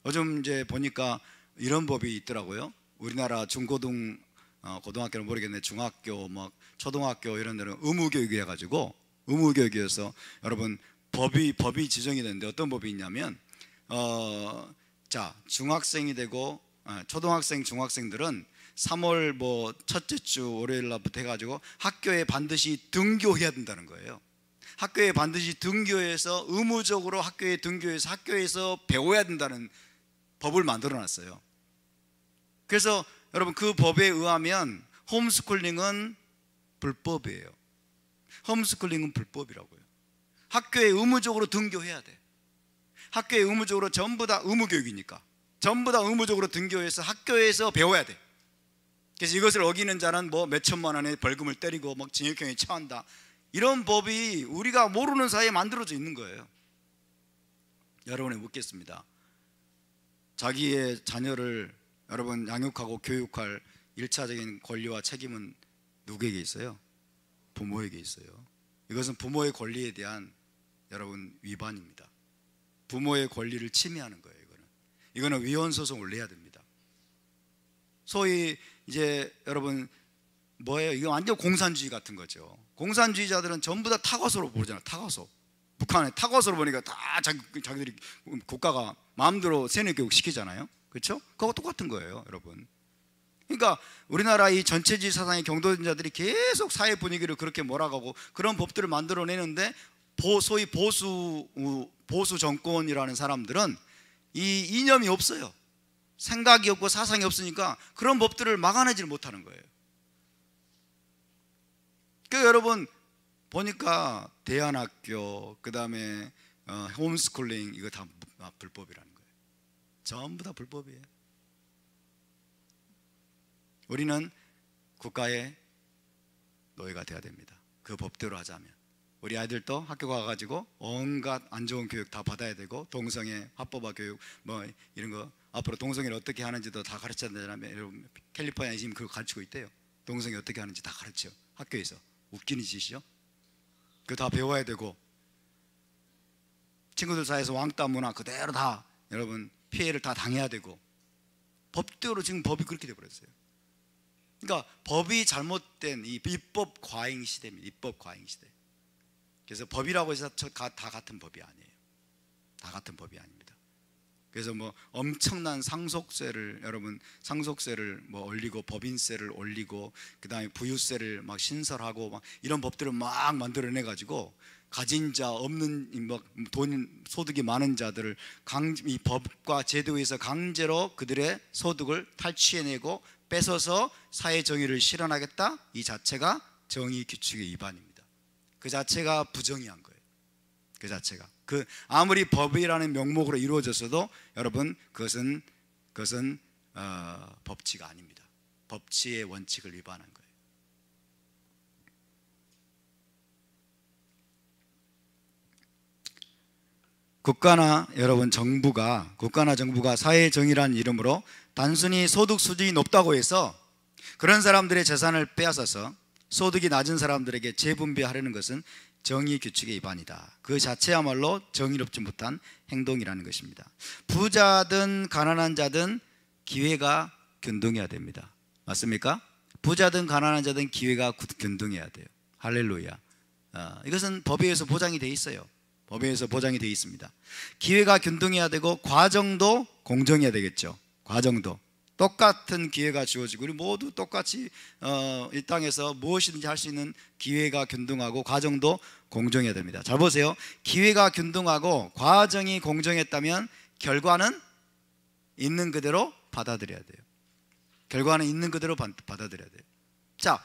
요즘 이제 보니까 이런 법이 있더라고요. 우리나라 고등학교는 모르겠는데 중학교, 막 초등학교 이런 데는 의무교육이 해가지고 의무교육에서 여러분 법이 지정이 되는데 어떤 법이 있냐면 자, 중학생이 되고 초등학생, 중학생들은 3월 뭐 첫째 주 월요일 날부터 해가지고 학교에 반드시 등교해야 된다는 거예요. 학교에 반드시 등교해서 의무적으로 학교에서 배워야 된다는 법을 만들어 놨어요. 그래서 여러분 그 법에 의하면 홈스쿨링은 불법이에요. 홈스쿨링은 불법이라고요. 학교에 의무적으로 등교해야 돼. 학교에 의무적으로 전부 다 의무교육이니까 전부 다 의무적으로 등교해서 학교에서 배워야 돼. 그래서 이것을 어기는 자는 뭐 몇 천만 원의 벌금을 때리고 막 징역형에 처한다. 이런 법이 우리가 모르는 사이에 만들어져 있는 거예요. 여러분이 묻겠습니다. 자기의 자녀를 여러분 양육하고 교육할 1차적인 권리와 책임은 누구에게 있어요? 부모에게 있어요. 이것은 부모의 권리에 대한 여러분 위반입니다. 부모의 권리를 침해하는 거예요. 이거는 위헌 소송을 내야 됩니다. 소위 이제 여러분 뭐예요? 이거 완전 공산주의 같은 거죠. 공산주의자들은 전부 다 타과서로 보잖아요. 타과서. 북한에 타과서로 보니까 다 자기들이 국가가 마음대로 세뇌 교육 시키잖아요. 그렇죠? 그거 똑같은 거예요, 여러분. 그러니까 우리나라 이 전체주의 사상의 경도전자들이 계속 사회 분위기를 그렇게 몰아가고 그런 법들을 만들어내는데 소위 보수 정권이라는 사람들은 이 이념이 없어요. 생각이 없고 사상이 없으니까 그런 법들을 막아내지를 못하는 거예요. 그러니까 여러분 보니까 대안학교, 그 다음에 홈스쿨링, 이거 다 불법이라는 거예요. 전부 다 불법이에요. 우리는 국가의 노예가 돼야 됩니다. 그 법대로 하자면. 우리 아이들도 학교 가가지고 온갖 안 좋은 교육 다 받아야 되고, 동성애 합법화 교육 뭐 이런 거, 앞으로 동성애를 어떻게 하는지도 다 가르쳐야 되잖아요. 여러분 캘리포니아에 지금 그거 가르치고 있대요. 동성애 어떻게 하는지 다 가르쳐, 학교에서. 웃기는 짓이죠. 그거 다 배워야 되고, 친구들 사이에서 왕따 문화 그대로 다 여러분 피해를 다 당해야 되고, 법대로 지금 법이 그렇게 돼버렸어요. 그러니까 법이 잘못된 이 입법 과잉 시대입니다. 입법 과잉 시대. 그래서 법이라고 해서 다 같은 법이 아니에요. 다 같은 법이 아닙니다. 그래서 뭐 엄청난 상속세를, 여러분 상속세를 뭐 올리고, 법인세를 올리고, 그 다음에 부유세를 막 신설하고, 막 이런 법들을 막 만들어내 가지고 가진 자, 없는 뭐 돈 소득이 많은 자들을 이 법과 제도에서 강제로 그들의 소득을 탈취해내고 뺏어서 사회 정의를 실현하겠다, 이 자체가 정의 규칙의 위반입니다. 그 자체가 부정의한 거예요. 그 자체가 아무리 법이라는 명목으로 이루어졌어도 여러분 그것은 법치가 아닙니다. 법치의 원칙을 위반한 거예요. 국가나 정부가 사회 정의라는 이름으로 단순히 소득 수준이 높다고 해서 그런 사람들의 재산을 빼앗아서 소득이 낮은 사람들에게 재분배하려는 것은 정의 규칙의 위반이다. 그 자체야말로 정의롭지 못한 행동이라는 것입니다. 부자든 가난한 자든 기회가 균등해야 됩니다. 맞습니까? 부자든 가난한 자든 기회가 균등해야 돼요. 할렐루야. 이것은 법에 의해서 보장이 되어 있어요. 법에 의해서 보장이 되어 있습니다. 기회가 균등해야 되고, 과정도 공정해야 되겠죠. 과정도 똑같은 기회가 주어지고, 우리 모두 똑같이 이 땅에서 무엇이든지 할 수 있는 기회가 균등하고 과정도 공정해야 됩니다. 잘 보세요. 기회가 균등하고 과정이 공정했다면 결과는 있는 그대로 받아들여야 돼요. 결과는 있는 그대로 받아들여야 돼요. 자,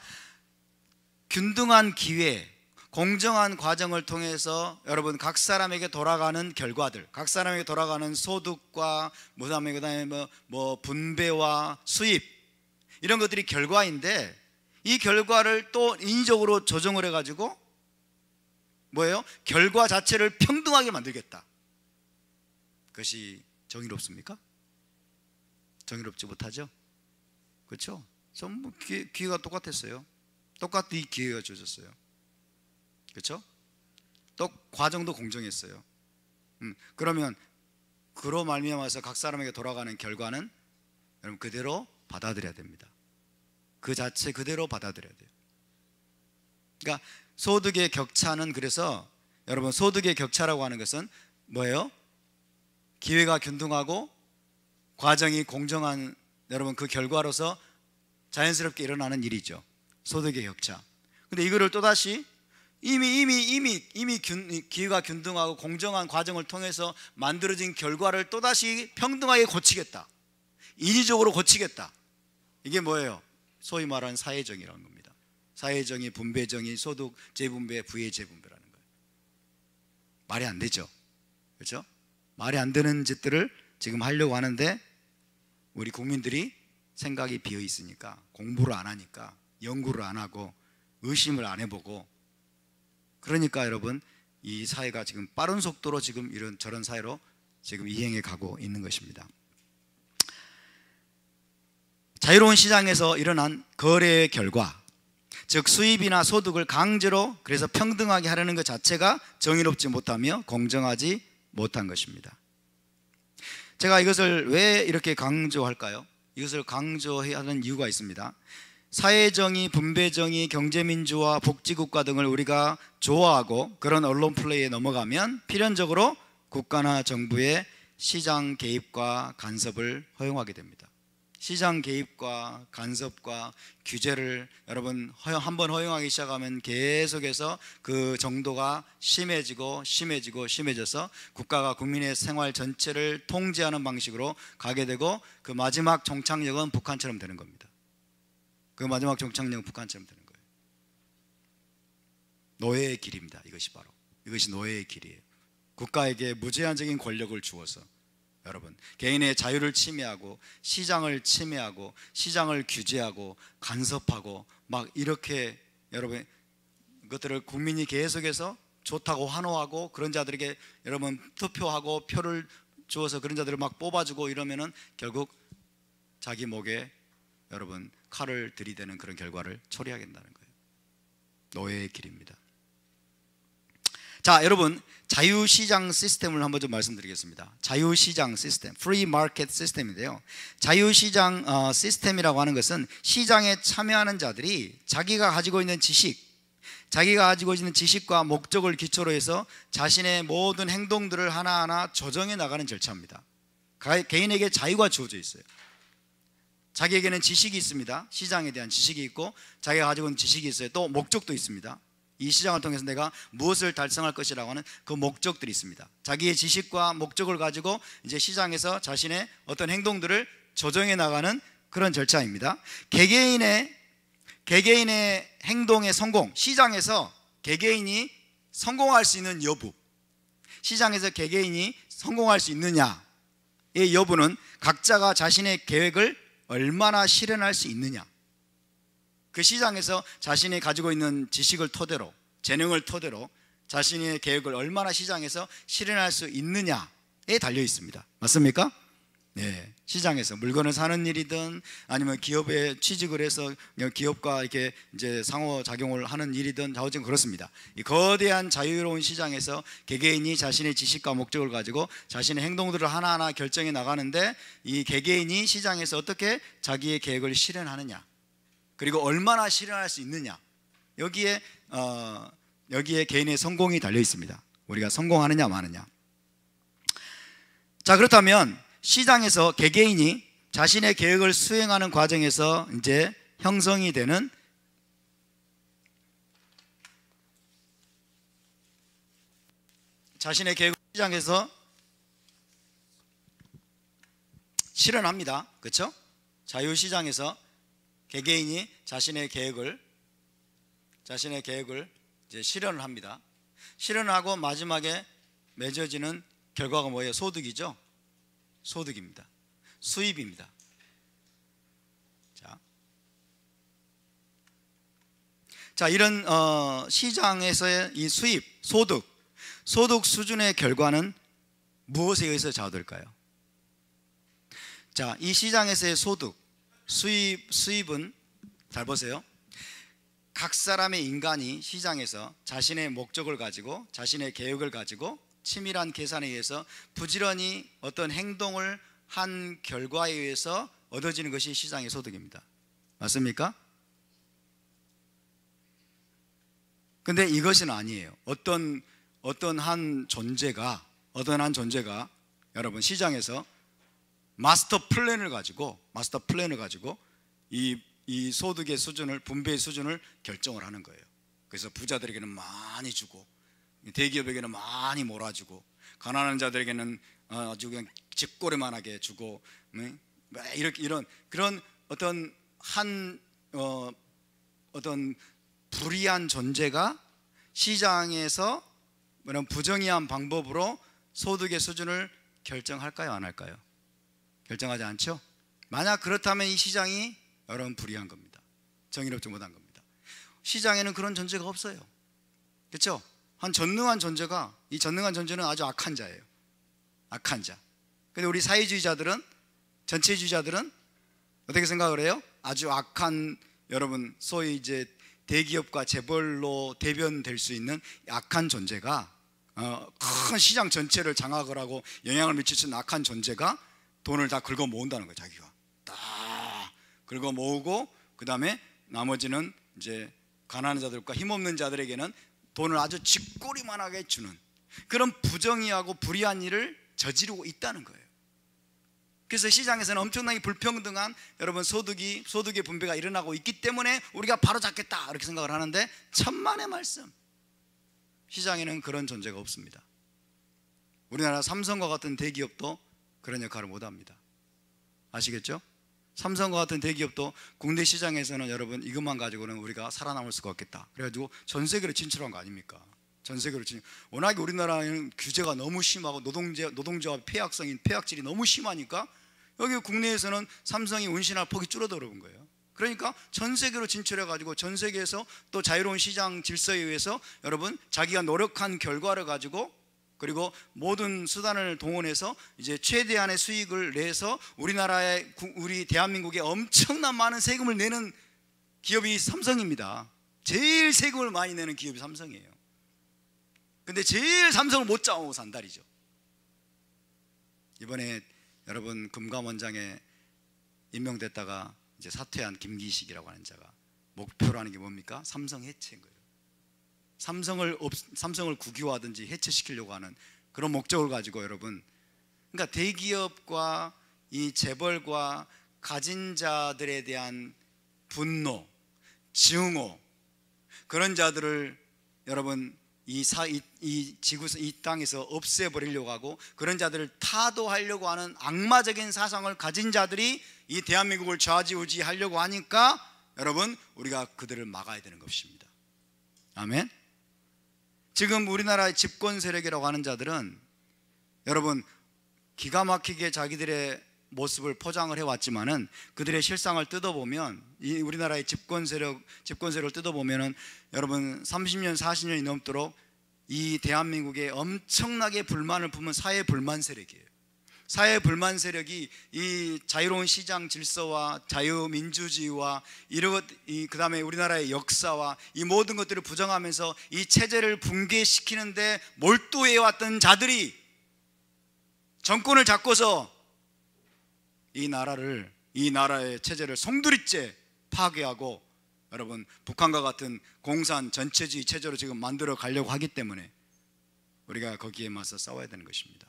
균등한 기회, 공정한 과정을 통해서 여러분 각 사람에게 돌아가는 결과들, 각 사람에게 돌아가는 소득과 그다음에 뭐 분배와 수입, 이런 것들이 결과인데, 이 결과를 또 인위적으로 조정을 해가지고 뭐예요? 결과 자체를 평등하게 만들겠다. 그것이 정의롭습니까? 정의롭지 못하죠. 그렇죠? 전부 기회가 똑같았어요. 똑같이 기회가 주어졌어요. 그렇죠? 또 과정도 공정했어요. 그러면 그로 말미암아서 각 사람에게 돌아가는 결과는 여러분 그대로 받아들여야 됩니다. 그 자체 그대로 받아들여야 돼요. 그러니까 소득의 격차는, 그래서 여러분 소득의 격차라고 하는 것은 뭐예요? 기회가 균등하고 과정이 공정한, 여러분 그 결과로서 자연스럽게 일어나는 일이죠. 소득의 격차. 근데 이거를 또다시 이미 기회가 균등하고 공정한 과정을 통해서 만들어진 결과를 또다시 평등하게 고치겠다, 인위적으로 고치겠다. 이게 뭐예요? 소위 말하는 사회정의라는 겁니다. 사회정의, 분배정의, 소득 재분배, 부의 재분배라는 거예요. 말이 안 되죠. 그렇죠? 말이 안 되는 짓들을 지금 하려고 하는데, 우리 국민들이 생각이 비어 있으니까, 공부를 안 하니까, 연구를 안 하고 의심을 안 해보고, 그러니까 여러분 이 사회가 지금 빠른 속도로 지금 저런 사회로 지금 이행해 가고 있는 것입니다. 자유로운 시장에서 일어난 거래의 결과, 즉 수입이나 소득을 강제로 그래서 평등하게 하려는 것 자체가 정의롭지 못하며 공정하지 못한 것입니다. 제가 이것을 왜 이렇게 강조할까요? 이것을 강조해야 하는 이유가 있습니다. 사회정의, 분배정의, 경제민주화, 복지국가 등을 우리가 좋아하고 그런 언론 플레이에 넘어가면 필연적으로 국가나 정부의 시장 개입과 간섭을 허용하게 됩니다. 시장 개입과 간섭과 규제를 여러분 한번 허용하기 시작하면 계속해서 그 정도가 심해져서 국가가 국민의 생활 전체를 통제하는 방식으로 가게 되고 그 마지막 종착역은 북한처럼 되는 겁니다. 그 마지막 종착역은 북한처럼 되는 거예요. 노예의 길입니다. 이것이 노예의 길이에요. 국가에게 무제한적인 권력을 주어서 여러분 개인의 자유를 침해하고 시장을 침해하고 시장을 규제하고 간섭하고 막 이렇게 여러분 그것들을 국민이 계속해서 좋다고 환호하고 그런 자들에게 여러분 투표하고 표를 주어서 그런 자들을 막 뽑아주고 이러면은 결국 자기 목에 여러분 칼을 들이대는 그런 결과를 초래하게 된다는 거예요. 노예의 길입니다. 자, 여러분 자유시장 시스템을 한번 좀 말씀드리겠습니다. 자유시장 시스템, 프리 마켓 시스템인데요. 자유시장 시스템이라고 하는 것은 시장에 참여하는 자들이 자기가 가지고 있는 지식과 목적을 기초로 해서 자신의 모든 행동들을 하나하나 조정해 나가는 절차입니다. 개인에게 자유가 주어져 있어요. 자기에게는 지식이 있습니다. 시장에 대한 지식이 있고 자기가 가지고 있는 지식이 있어요. 또 목적도 있습니다. 이 시장을 통해서 내가 무엇을 달성할 것이라고 하는 그 목적들이 있습니다. 자기의 지식과 목적을 가지고 이제 시장에서 자신의 어떤 행동들을 조정해 나가는 그런 절차입니다. 개개인의 행동의 성공, 시장에서 개개인이 성공할 수 있는 여부, 시장에서 개개인이 성공할 수 있느냐의 여부는 각자가 자신의 계획을 얼마나 실현할 수 있느냐, 그 시장에서 자신이 가지고 있는 지식을 토대로, 재능을 토대로 자신의 계획을 얼마나 시장에서 실현할 수 있느냐에 달려 있습니다. 맞습니까? 네, 시장에서 물건을 사는 일이든 아니면 기업에 취직을 해서 기업과 이렇게 이제 상호작용을 하는 일이든 어쨌든 그렇습니다. 이 거대한 자유로운 시장에서 개개인이 자신의 지식과 목적을 가지고 자신의 행동들을 하나하나 결정해 나가는데 이 개개인이 시장에서 어떻게 자기의 계획을 실현하느냐, 그리고 얼마나 실현할 수 있느냐, 여기에 개인의 성공이 달려 있습니다. 우리가 성공하느냐 마느냐. 자, 그렇다면 시장에서 개개인이 자신의 계획을 수행하는 과정에서 이제 형성이 되는 자신의 계획을 시장에서 실현합니다. 그렇죠? 자유시장에서 개개인이 자신의 계획을 이제 실현을 합니다. 실현하고 마지막에 맺어지는 결과가 뭐예요? 소득이죠. 소득입니다. 수입입니다. 자, 이런 시장에서의 이 수입, 소득 수준의 결과는 무엇에 의해서 좌우될까요? 자, 이 시장에서의 소득, 수입은 잘 보세요. 각 사람의 인간이 시장에서 자신의 목적을 가지고 자신의 계획을 가지고 치밀한 계산에 의해서 부지런히 어떤 행동을 한 결과에 의해서 얻어지는 것이 시장의 소득입니다. 맞습니까? 근데 이것은 아니에요. 어떤 한 존재가 여러분 시장에서 마스터 플랜을 가지고 이 소득의 수준을, 분배의 수준을 결정을 하는 거예요. 그래서 부자들에게는 많이 주고 대기업에게는 많이 몰아주고 가난한 자들에게는 아주 그냥 집꼬리만하게 주고 이런 그런 어떤 불의한 존재가 시장에서 이런 부정의한 방법으로 소득의 수준을 결정할까요? 안 할까요? 결정하지 않죠? 만약 그렇다면 이 시장이 여러분 불의한 겁니다. 정의롭지 못한 겁니다. 시장에는 그런 존재가 없어요. 그렇죠? 한 전능한 존재가, 이 전능한 존재는 아주 악한 자예요. 악한 자. 근데 우리 사회주의자들은, 전체주의자들은 어떻게 생각을 해요? 아주 악한, 여러분 소위 이제 대기업과 재벌로 대변될 수 있는 악한 존재가, 큰 시장 전체를 장악을 하고 영향을 미칠 수 있는 악한 존재가 돈을 다 긁어 모은다는 거예요. 자기가 다 긁어 모으고 그 다음에 나머지는 이제 가난한 자들과 힘없는 자들에게는 돈을 아주 쥐꼬리만하게 주는 그런 부정의하고 불의한 일을 저지르고 있다는 거예요. 그래서 시장에서는 엄청나게 불평등한 여러분 소득의 분배가 일어나고 있기 때문에 우리가 바로 잡겠다 이렇게 생각을 하는데, 천만의 말씀, 시장에는 그런 존재가 없습니다. 우리나라 삼성과 같은 대기업도 그런 역할을 못합니다. 아시겠죠? 삼성과 같은 대기업도 국내 시장에서는 여러분 이것만 가지고는 우리가 살아남을 수가 없겠다, 그래가지고 전 세계로 진출한 거 아닙니까? 전 세계로 워낙에 우리나라는 규제가 너무 심하고 노동조합 폐악질이 너무 심하니까 여기 국내에서는 삼성이 운신할 폭이 줄어들어 본 거예요. 그러니까 전 세계로 진출해가지고 전 세계에서 또 자유로운 시장 질서에 의해서 여러분 자기가 노력한 결과를 가지고, 그리고 모든 수단을 동원해서 이제 최대한의 수익을 내서 우리 대한민국에 엄청난 많은 세금을 내는 기업이 삼성입니다. 제일 세금을 많이 내는 기업이 삼성이에요. 근데 제일 삼성을 못 잡고 산다리죠. 이번에 여러분 금감원장에 임명됐다가 이제 사퇴한 김기식이라고 하는 자가 목표로 하는 게 뭡니까? 삼성 해체인 거예요. 삼성을 국유화하든지 해체시키려고 하는 그런 목적을 가지고 여러분, 그러니까 대기업과 이 재벌과 가진 자들에 대한 분노, 증오, 그런 자들을 여러분 이 땅에서 없애버리려고 하고, 그런 자들을 타도하려고 하는 악마적인 사상을 가진 자들이 이 대한민국을 좌지우지하려고 하니까 여러분 우리가 그들을 막아야 되는 것입니다. 아멘. 지금 우리나라의 집권 세력이라고 하는 자들은 여러분 기가 막히게 자기들의 모습을 포장을 해왔지만은 그들의 실상을 뜯어보면, 이 우리나라의 집권 세력을 뜯어보면은 여러분 30년 40년이 넘도록 이 대한민국에 엄청나게 불만을 품은 사회 불만 세력이에요. 사회 불만 세력이 이 자유로운 시장 질서와 자유민주주의와 그 다음에 우리나라의 역사와 이 모든 것들을 부정하면서 이 체제를 붕괴시키는데 몰두해왔던 자들이 정권을 잡고서 이 나라의 체제를 송두리째 파괴하고 여러분 북한과 같은 공산 전체주의 체제로 지금 만들어 가려고 하기 때문에 우리가 거기에 맞서 싸워야 되는 것입니다.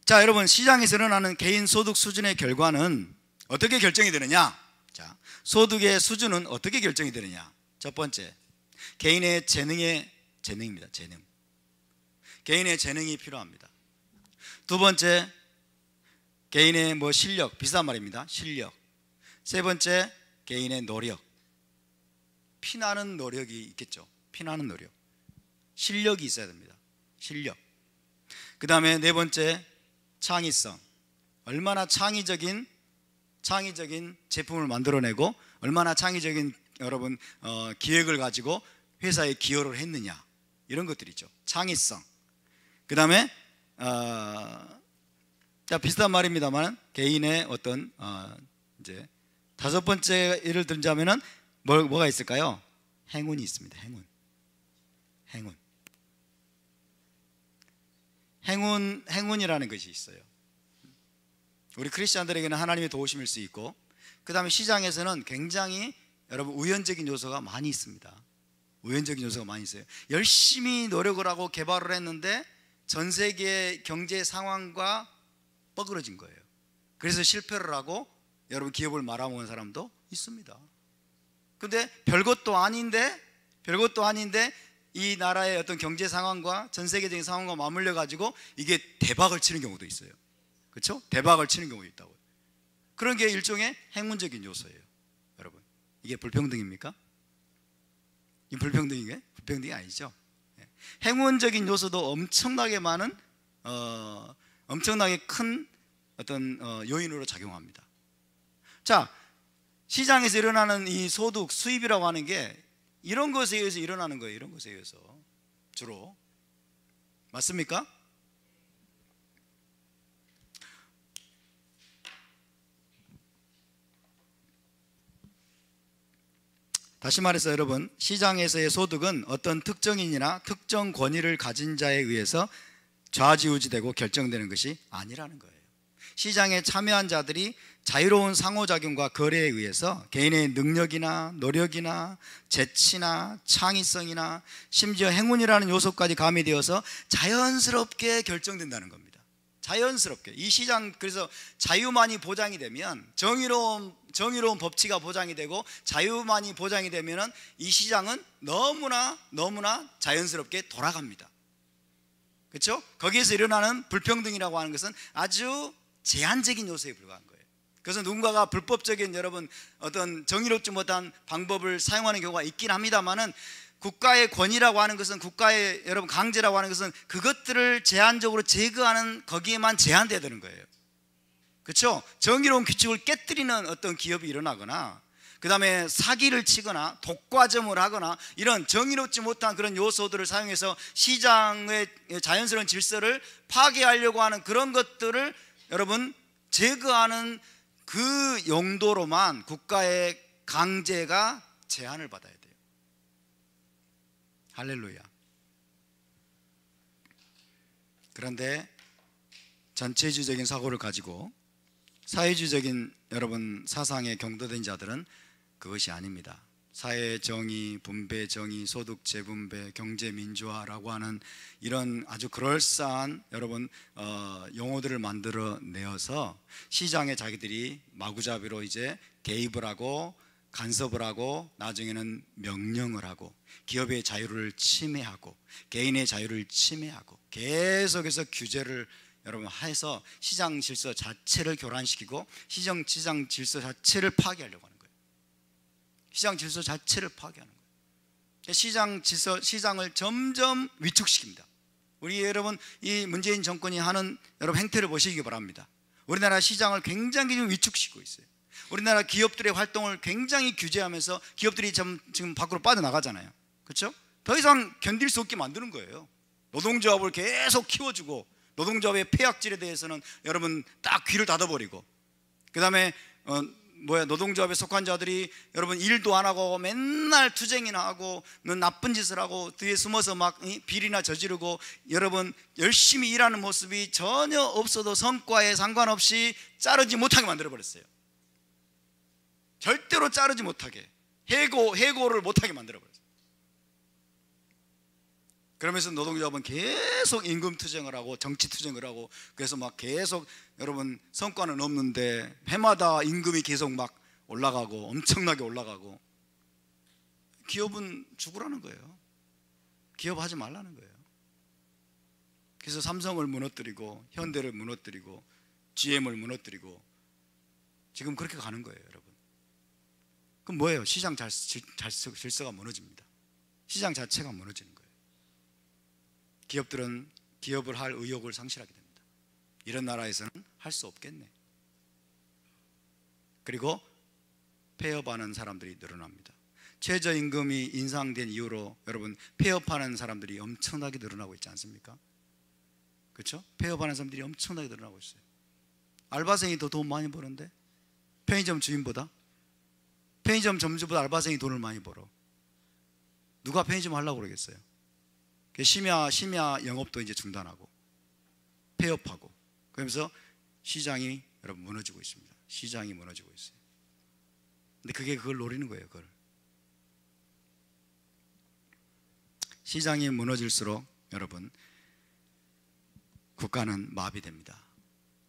자, 여러분 시장에서 일어나는 개인 소득 수준의 결과는 어떻게 결정이 되느냐? 자, 소득의 수준은 어떻게 결정이 되느냐? 첫 번째, 개인의 재능입니다. 개인의 재능이 필요합니다. 두 번째, 개인의 실력, 비슷한 말입니다. 실력. 세 번째, 개인의 노력. 피나는 노력이 있겠죠. 피나는 노력. 실력이 있어야 됩니다. 실력. 그 다음에 네 번째, 창의성. 얼마나 창의적인 제품을 만들어내고 얼마나 창의적인 여러분 기획을 가지고 회사에 기여를 했느냐, 이런 것들이죠. 창의성. 그 다음에 비슷한 말입니다만 개인의 어떤 이제 다섯 번째 예를 들자면은 뭐가 있을까요? 행운이 있습니다. 행운이라는 것이 있어요. 우리 크리스찬들에게는 하나님의 도우심일 수 있고, 그 다음에 시장에서는 굉장히 여러분 우연적인 요소가 많이 있습니다. 우연적인 요소가 많이 있어요. 열심히 노력을 하고 개발을 했는데 전 세계 경제 상황과 뻐그러진 거예요. 그래서 실패를 하고 여러분 기업을 말아먹은 사람도 있습니다. 근데 별것도 아닌데 이 나라의 어떤 경제 상황과 전 세계적인 상황과 맞물려 가지고 이게 대박을 치는 경우도 있어요. 그렇죠? 대박을 치는 경우도 있다고요. 그런 게 일종의 행운적인 요소예요. 여러분, 이게 불평등입니까? 이 불평등이 아니죠. 행운적인 요소도 엄청나게 많은 엄청나게 큰 어떤 요인으로 작용합니다. 자, 시장에서 일어나는 이 소득, 수입이라고 하는 게 이런 것에 의해서 일어나는 거예요. 이런 것에 의해서 주로. 맞습니까? 다시 말해서 여러분, 시장에서의 소득은 어떤 특정인이나 특정 권위를 가진 자에 의해서 좌지우지되고 결정되는 것이 아니라는 거예요. 시장에 참여한 자들이 자유로운 상호작용과 거래에 의해서 개인의 능력이나 노력이나 재치나 창의성이나 심지어 행운이라는 요소까지 가미되어서 자연스럽게 결정된다는 겁니다. 자연스럽게. 이 시장, 그래서 자유만이 보장이 되면, 정의로운 법치가 보장이 되고 자유만이 보장이 되면 이 시장은 너무나 자연스럽게 돌아갑니다. 그렇죠? 거기에서 일어나는 불평등이라고 하는 것은 아주 제한적인 요소에 불과한 거예요. 그래서 누군가가 불법적인 여러분 어떤 정의롭지 못한 방법을 사용하는 경우가 있긴 합니다만은, 국가의 권위라고 하는 것은, 국가의 여러분 강제라고 하는 것은 그것들을 제한적으로 제거하는 거기에만 제한되어야 되는 거예요. 그렇죠? 정의로운 규칙을 깨뜨리는 어떤 기업이 일어나거나, 그 다음에 사기를 치거나 독과점을 하거나 이런 정의롭지 못한 그런 요소들을 사용해서 시장의 자연스러운 질서를 파괴하려고 하는 그런 것들을 여러분 제거하는 그 용도로만 국가의 강제가 제한을 받아야 돼요. 할렐루야. 그런데 전체주의적인 사고를 가지고 사회주의적인 여러분 사상에 경도된 자들은 그것이 아닙니다. 사회 정의, 분배 정의, 소득 재분배, 경제 민주화라고 하는 이런 아주 그럴싸한 여러분 용어들을 만들어 내어서 시장에 자기들이 마구잡이로 이제 개입을 하고 간섭을 하고 나중에는 명령을 하고 기업의 자유를 침해하고 개인의 자유를 침해하고 계속해서 규제를 여러분 해서 시장 질서 자체를 교란시키고 시장 질서 자체를 파괴하려고 하는 거예요. 시장 질서 자체를 파괴하는 거예요. 시장을 점점 위축시킵니다. 우리 여러분 이 문재인 정권이 하는 여러분 행태를 보시기 바랍니다. 우리나라 시장을 굉장히 좀 위축시키고 있어요. 우리나라 기업들의 활동을 굉장히 규제하면서 기업들이 지금 밖으로 빠져나가잖아요. 그렇죠? 더 이상 견딜 수 없게 만드는 거예요. 노동조합을 계속 키워주고 노동조합의 폐악질에 대해서는 여러분 딱 귀를 닫아버리고, 그 다음에 노동조합에 속한 자들이 여러분 일도 안 하고 맨날 투쟁이나 하고 나쁜 짓을 하고 뒤에 숨어서 막 비리나 저지르고 여러분 열심히 일하는 모습이 전혀 없어도 성과에 상관없이 자르지 못하게 만들어버렸어요. 절대로 자르지 못하게, 해고를 못하게 만들어버렸어요. 그러면서 노동조합은 계속 임금 투쟁을 하고 정치 투쟁을 하고, 그래서 막 계속 여러분 성과는 없는데 해마다 임금이 계속 막 올라가고 엄청나게 올라가고, 기업은 죽으라는 거예요. 기업하지 말라는 거예요. 그래서 삼성을 무너뜨리고 현대를 무너뜨리고 GM을 무너뜨리고 지금 그렇게 가는 거예요, 여러분. 그럼 뭐예요? 시장 질서가 무너집니다. 시장 자체가 무너지는 거예요. 기업들은 기업을 할 의욕을 상실하게 됩니다. 이런 나라에서는 할 수 없겠네. 그리고 폐업하는 사람들이 늘어납니다. 최저임금이 인상된 이후로 여러분 폐업하는 사람들이 엄청나게 늘어나고 있지 않습니까? 그렇죠? 폐업하는 사람들이 엄청나게 늘어나고 있어요. 알바생이 더 돈 많이 버는데, 편의점 주인보다, 편의점 점주보다 알바생이 돈을 많이 벌어. 누가 편의점 하려고 그러겠어요? 심야 영업도 이제 중단하고 폐업하고, 그러면서 시장이 여러분 무너지고 있습니다. 시장이 무너지고 있어요. 근데 그걸 노리는 거예요. 그걸. 시장이 무너질수록 여러분 국가는 마비됩니다.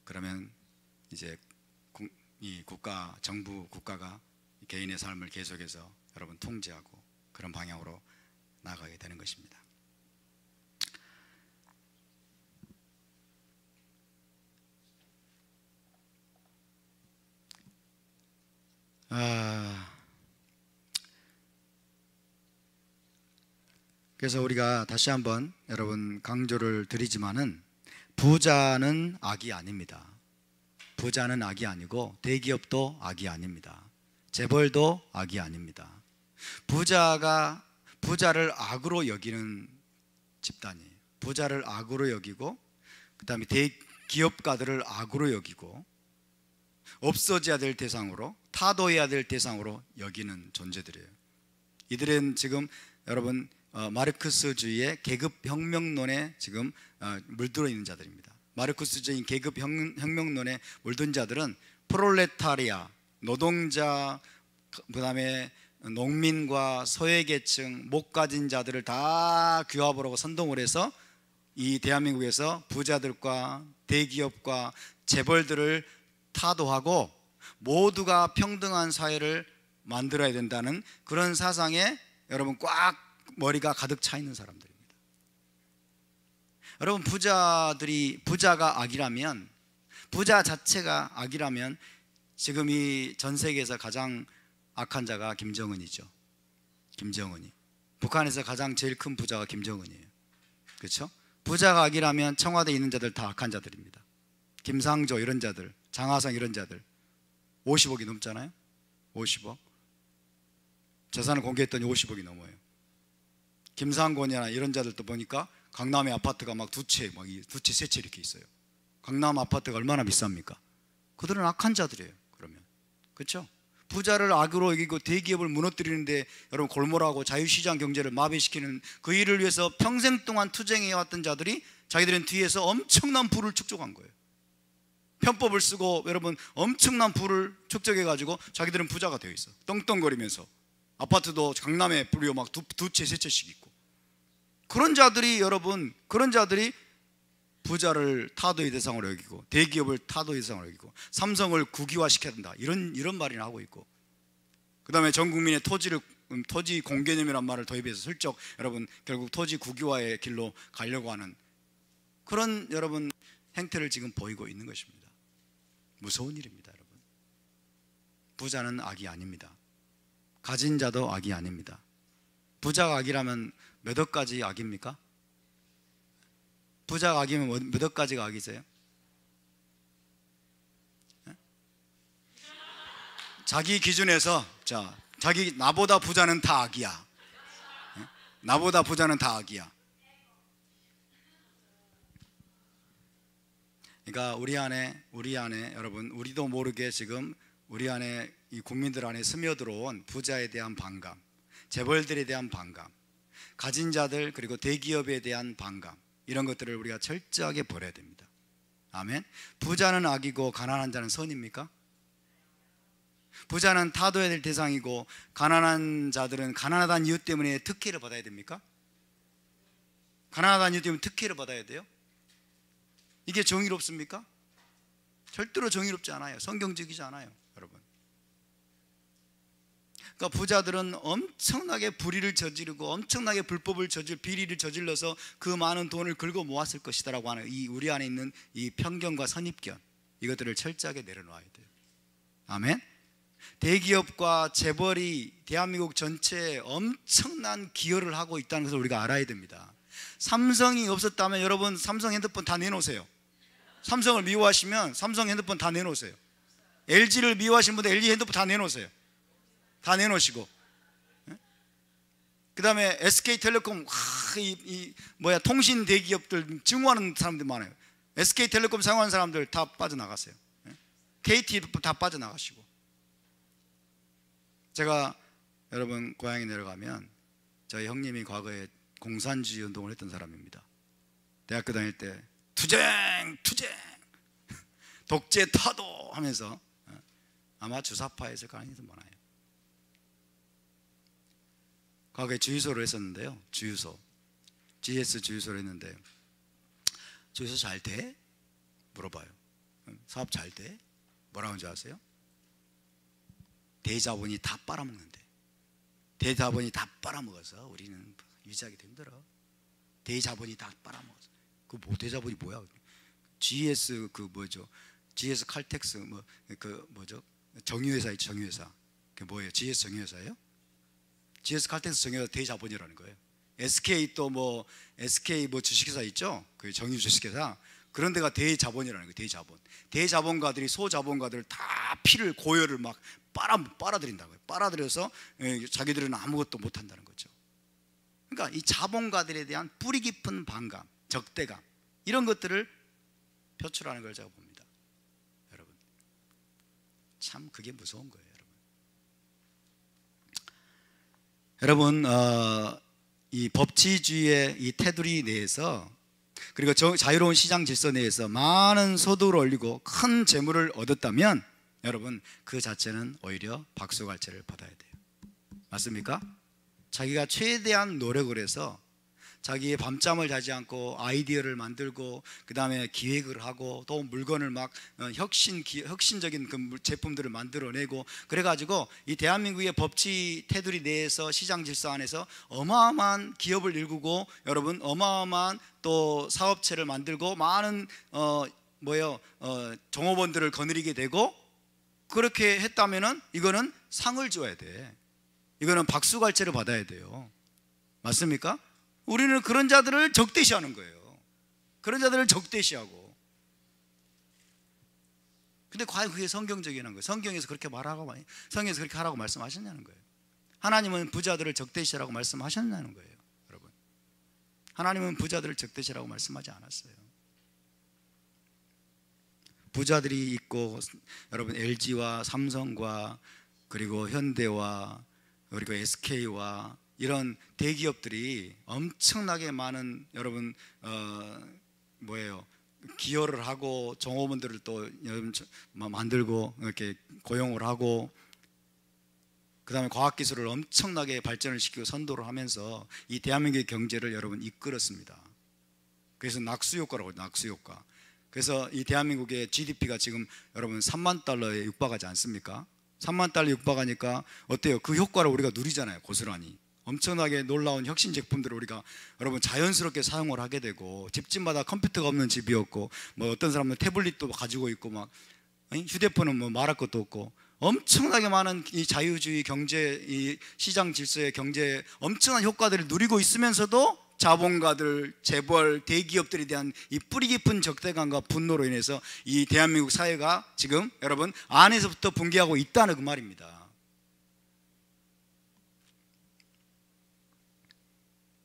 그러면 이제 이 국가가 개인의 삶을 계속해서 여러분 통제하고 그런 방향으로 나가게 되는 것입니다. 그래서 우리가 다시 한번 여러분 강조를 드리지만은, 부자는 악이 아닙니다. 부자는 악이 아니고 대기업도 악이 아닙니다. 재벌도 악이 아닙니다. 부자를 악으로 여기는 집단이에요. 부자를 악으로 여기고, 그 다음에 대기업가들을 악으로 여기고, 없어져야 될 대상으로, 타도해야 될 대상으로 여기는 존재들이에요. 이들은 지금 여러분 마르크스주의의 계급혁명론에 지금 물들어 있는 자들입니다. 마르크스적인 계급 혁명론에 물든 자들은 프롤레타리아, 노동자, 그 다음에 농민과 소외계층, 못 가진 자들을 다 규합으로 선동을 해서 이 대한민국에서 부자들과 대기업과 재벌들을 타도하고 모두가 평등한 사회를 만들어야 된다는 그런 사상에 여러분 꽉 머리가 가득 차 있는 사람들입니다. 여러분, 부자가 악이라면, 부자 자체가 악이라면 지금 이 전 세계에서 가장 악한 자가 김정은이죠. 김정은이. 북한에서 가장 제일 큰 부자가 김정은이에요. 그렇죠? 부자가 악이라면 청와대에 있는 자들 다 악한 자들입니다. 김상조 이런 자들, 장하성 이런 자들 50억이 넘잖아요. 50억. 재산을 공개했더니 50억이 넘어요. 김상곤이나 이런 자들도 보니까 강남의 아파트가 막 두 채, 세 채 이렇게 있어요. 강남 아파트가 얼마나 비쌉니까? 그들은 악한 자들이에요. 그러면 그렇죠? 부자를 악으로 여기고 대기업을 무너뜨리는데 여러분 골몰하고 자유시장 경제를 마비시키는 그 일을 위해서 평생 동안 투쟁해왔던 자들이 자기들은 뒤에서 엄청난 부를 축적한 거예요. 편법을 쓰고 여러분 엄청난 부를 축적해가지고 자기들은 부자가 되어 있어. 떵떵거리면서 아파트도 강남에 무려 막 두 채, 세 채씩 있고. 그런 자들이 여러분, 그런 자들이 부자를 타도의 대상으로 여기고 대기업을 타도의 대상으로 여기고 삼성을 국유화시켜야 된다 이런 말이나 하고 있고, 그 다음에 전 국민의 토지 공개념이란 말을 도입해서 슬쩍 여러분 결국 토지 국유화의 길로 가려고 하는 그런 여러분 행태를 지금 보이고 있는 것입니다. 무서운 일입니다. 여러분, 부자는 악이 아닙니다. 가진 자도 악이 아닙니다. 부자가 악이라면 몇 억까지 악입니까? 부자가 악이면 몇 억까지가 악이세요? 자기 기준에서 나보다 부자는 다 악이야. 나보다 부자는 다 악이야. 그러니까 우리 안에 여러분, 우리도 모르게 지금 우리 안에 이 국민들 안에 스며들어온 부자에 대한 반감, 재벌들에 대한 반감, 가진 자들 그리고 대기업에 대한 반감, 이런 것들을 우리가 철저하게 버려야 됩니다. 아멘. 부자는 악이고 가난한 자는 선입니까? 부자는 타도해야 될 대상이고 가난한 자들은 가난하다는 이유 때문에 특혜를 받아야 됩니까? 가난하다는 이유 때문에 특혜를 받아야 돼요? 이게 정의롭습니까? 절대로 정의롭지 않아요. 성경적이지 않아요, 여러분. 그러니까 부자들은 엄청나게 불의를 저지르고 엄청나게 불법을 비리를 저질러서 그 많은 돈을 긁어 모았을 것이다라고 하는 이 우리 안에 있는 이 편견과 선입견, 이것들을 철저하게 내려놓아야 돼요. 아멘. 대기업과 재벌이 대한민국 전체에 엄청난 기여를 하고 있다는 것을 우리가 알아야 됩니다. 삼성이 없었다면 여러분 삼성 핸드폰 다 내놓으세요. 삼성을 미워하시면 삼성 핸드폰 다 내놓으세요. LG를 미워하시는 분들 LG 핸드폰 다 내놓으세요. 다 내놓으시고, 그 다음에 SK텔레콤, 통신 대기업들 증오하는 사람들 많아요. SK텔레콤 사용하는 사람들 다 빠져나갔어요. KT 다 빠져나가시고. 제가 여러분 고향에 내려가면 저희 형님이 과거에 공산주의 운동을 했던 사람입니다. 대학교 다닐 때 투쟁 독재 타도 하면서 아마 주사파였을 가능성이 많아요. 과거에 주유소를 했었는데요. GS 주유소를 했는데 주유소 잘 돼? 물어봐요. 사업 잘 돼? 뭐라고 하는지 아세요? 대자본이 다 빨아먹는데, 대자본이 다 빨아먹어서 우리는 유지하기 힘들어. 대자본이 다 빨아먹어서. 대자본이 뭐야? GS GS 칼텍스 정유회사 있죠, 정유회사. 그게 뭐예요? GS 정유회사예요? GS 칼텍스 정유회사 대자본이라는 거예요. SK SK 주식회사 있죠? 그 정유 주식회사. 그런 데가 대자본이라는 거예요. 대자본. 대자본가들이 소자본가들 다 피를 고열을 막 빨아들인다고요. 빨아들여서 자기들은 아무것도 못한다는 거죠. 그러니까 이 자본가들에 대한 뿌리 깊은 반감, 적대감, 이런 것들을 표출하는 걸 제가 봅니다. 여러분, 참 그게 무서운 거예요. 여러분, 이 법치주의의 이 테두리 내에서 그리고 자유로운 시장 질서 내에서 많은 소득을 올리고 큰 재물을 얻었다면 여러분 그 자체는 오히려 박수갈채를 받아야 돼요. 맞습니까? 자기가 최대한 노력을 해서 자기의 밤잠을 자지 않고 아이디어를 만들고 그 다음에 기획을 하고 또 물건을 막 혁신적인 그 제품들을 만들어내고 그래가지고 이 대한민국의 법치 테두리 내에서 시장 질서 안에서 어마어마한 기업을 일구고 여러분 어마어마한 또 사업체를 만들고 많은 종업원들을 거느리게 되고 그렇게 했다면은 이거는 상을 줘야 돼. 이거는 박수갈채를 받아야 돼요. 맞습니까? 우리는 그런 자들을 적대시하는 거예요. 그런 자들을 적대시하고. 근데 과연 그게 성경적이라는 거예요. 성경에서 그렇게 말하고, 성경에서 그렇게 하라고 말씀하셨냐는 거예요. 하나님은 부자들을 적대시하라고 말씀하셨냐는 거예요. 여러분, 하나님은 부자들을 적대시하라고 말씀하지 않았어요. 부자들이 있고 여러분 LG와 삼성과 그리고 현대와 그리고 SK와 이런 대기업들이 엄청나게 많은 여러분 기여를 하고 종업원들을 또 만들고 이렇게 고용을 하고 그 다음에 과학기술을 엄청나게 발전을 시키고 선도를 하면서 이 대한민국의 경제를 여러분 이끌었습니다. 그래서 낙수효과라고 하죠. 낙수효과. 그래서 이 대한민국의 GDP가 지금 여러분 3만 달러에 육박하지 않습니까? 3만 달러 육박하니까 어때요? 그 효과를 우리가 누리잖아요. 고스란히 엄청나게 놀라운 혁신 제품들을 우리가 여러분 자연스럽게 사용을 하게 되고 집집마다 컴퓨터가 없는 집이 없고 뭐 어떤 사람은 태블릿도 가지고 있고 막 휴대폰은 뭐 말할 것도 없고 엄청나게 많은 이 자유주의 경제 이 시장 질서의 경제에 엄청난 효과들을 누리고 있으면서도 자본가들, 재벌, 대기업들에 대한 이 뿌리 깊은 적대감과 분노로 인해서 이 대한민국 사회가 지금 여러분 안에서부터 붕괴하고 있다는 그 말입니다.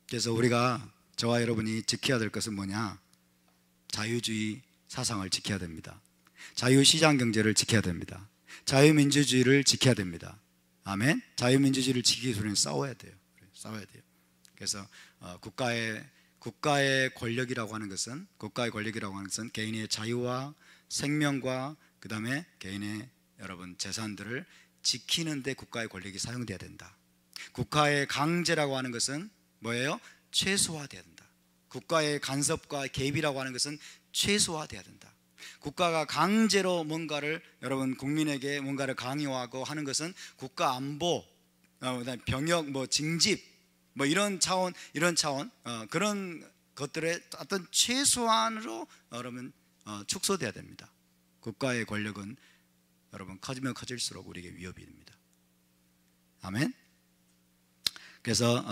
그래서 우리가 저와 여러분이 지켜야 될 것은 뭐냐? 자유주의 사상을 지켜야 됩니다. 자유시장 경제를 지켜야 됩니다. 자유민주주의를 지켜야 됩니다. 아멘. 자유민주주의를 지키기 위해서 우리는 싸워야 돼요. 그래서 국가의 권력이라고 하는 것은 개인의 자유와 생명과 그 다음에 개인의 여러분 재산들을 지키는 데 국가의 권력이 사용돼야 된다. 국가의 강제라고 하는 것은 뭐예요? 최소화돼야 된다. 국가의 간섭과 개입이라고 하는 것은 최소화돼야 된다. 국가가 강제로 뭔가를 여러분 국민에게 뭔가를 강요하고 하는 것은 국가 안보, 병역, 징집 이런 차원 그런 것들의 어떤 최소한으로 여러분 축소돼야 됩니다. 국가의 권력은 여러분 커지면 커질수록 우리에게 위협이 됩니다. 아멘. 그래서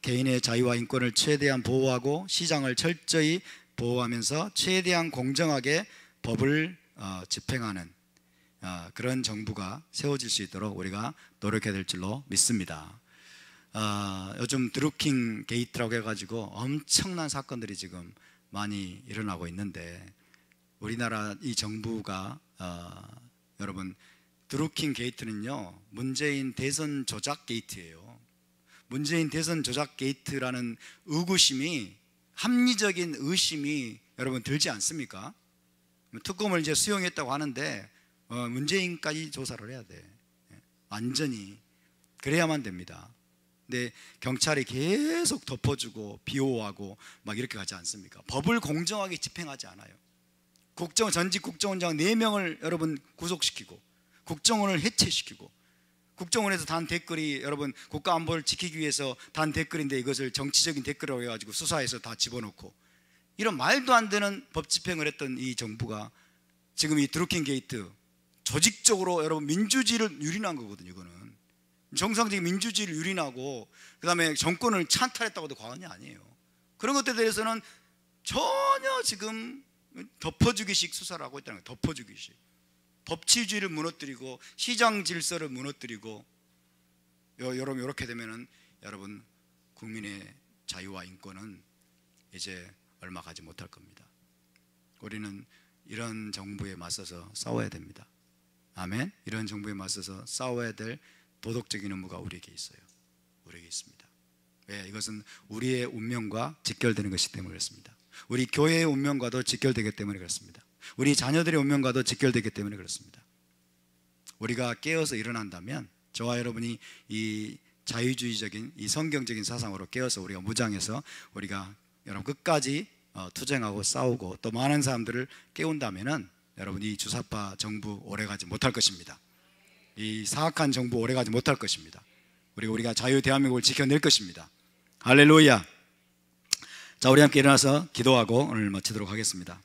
개인의 자유와 인권을 최대한 보호하고 시장을 철저히 보호하면서 최대한 공정하게 법을 집행하는 그런 정부가 세워질 수 있도록 우리가 노력해야 될 줄로 믿습니다. 요즘 드루킹 게이트라고 해가지고 엄청난 사건들이 지금 많이 일어나고 있는데 우리나라 이 정부가 여러분 드루킹 게이트는요 문재인 대선 조작 게이트예요. 문재인 대선 조작 게이트라는 의구심이 합리적인 의심이 여러분 들지 않습니까? 특검을 이제 수용했다고 하는데 문재인까지 조사를 해야 돼. 완전히 그래야만 됩니다. 근데 경찰이 계속 덮어주고 비호하고 막 이렇게 가지 않습니까? 법을 공정하게 집행하지 않아요. 전직 국정원장 4명을 여러분 구속시키고 국정원을 해체시키고 국정원에서 단 댓글이 여러분 국가 안보를 지키기 위해서 단 댓글인데 이것을 정치적인 댓글이라고 해가지고 수사해서 다 집어넣고 이런 말도 안 되는 법 집행을 했던 이 정부가 지금 이 드루킹 게이트 조직적으로 여러분 민주주의를 유린한 거거든요. 이거는 정상적인 민주주의를 유린하고 그 다음에 정권을 찬탈했다고도 과언이 아니에요. 그런 것들에 대해서는 전혀 지금 덮어주기식 수사를 하고 있다는 거예요. 덮어주기식. 법치주의를 무너뜨리고 시장 질서를 무너뜨리고 여러분 이렇게 되면은 여러분 국민의 자유와 인권은 이제 얼마 가지 못할 겁니다. 우리는 이런 정부에 맞서서 싸워야 됩니다. 아멘. 이런 정부에 맞서서 싸워야 될 도덕적인 의무가 우리에게 있어요. 우리에게 있습니다. 왜? 이것은 우리의 운명과 직결되는 것이기 때문에 그렇습니다. 우리 교회의 운명과도 직결되기 때문에 그렇습니다. 우리 자녀들의 운명과도 직결되기 때문에 그렇습니다. 우리가 깨어서 일어난다면 저와 여러분이 이 자유주의적인 이 성경적인 사상으로 깨어서 우리가 무장해서 우리가 여러분 끝까지 투쟁하고 싸우고 또 많은 사람들을 깨운다면은 여러분 이 주사파 정부 오래가지 못할 것입니다. 이 사악한 정부 오래가지 못할 것입니다. 우리가 자유 대한민국을 지켜낼 것입니다. 할렐루야. 자, 우리 함께 일어나서 기도하고 오늘 마치도록 하겠습니다.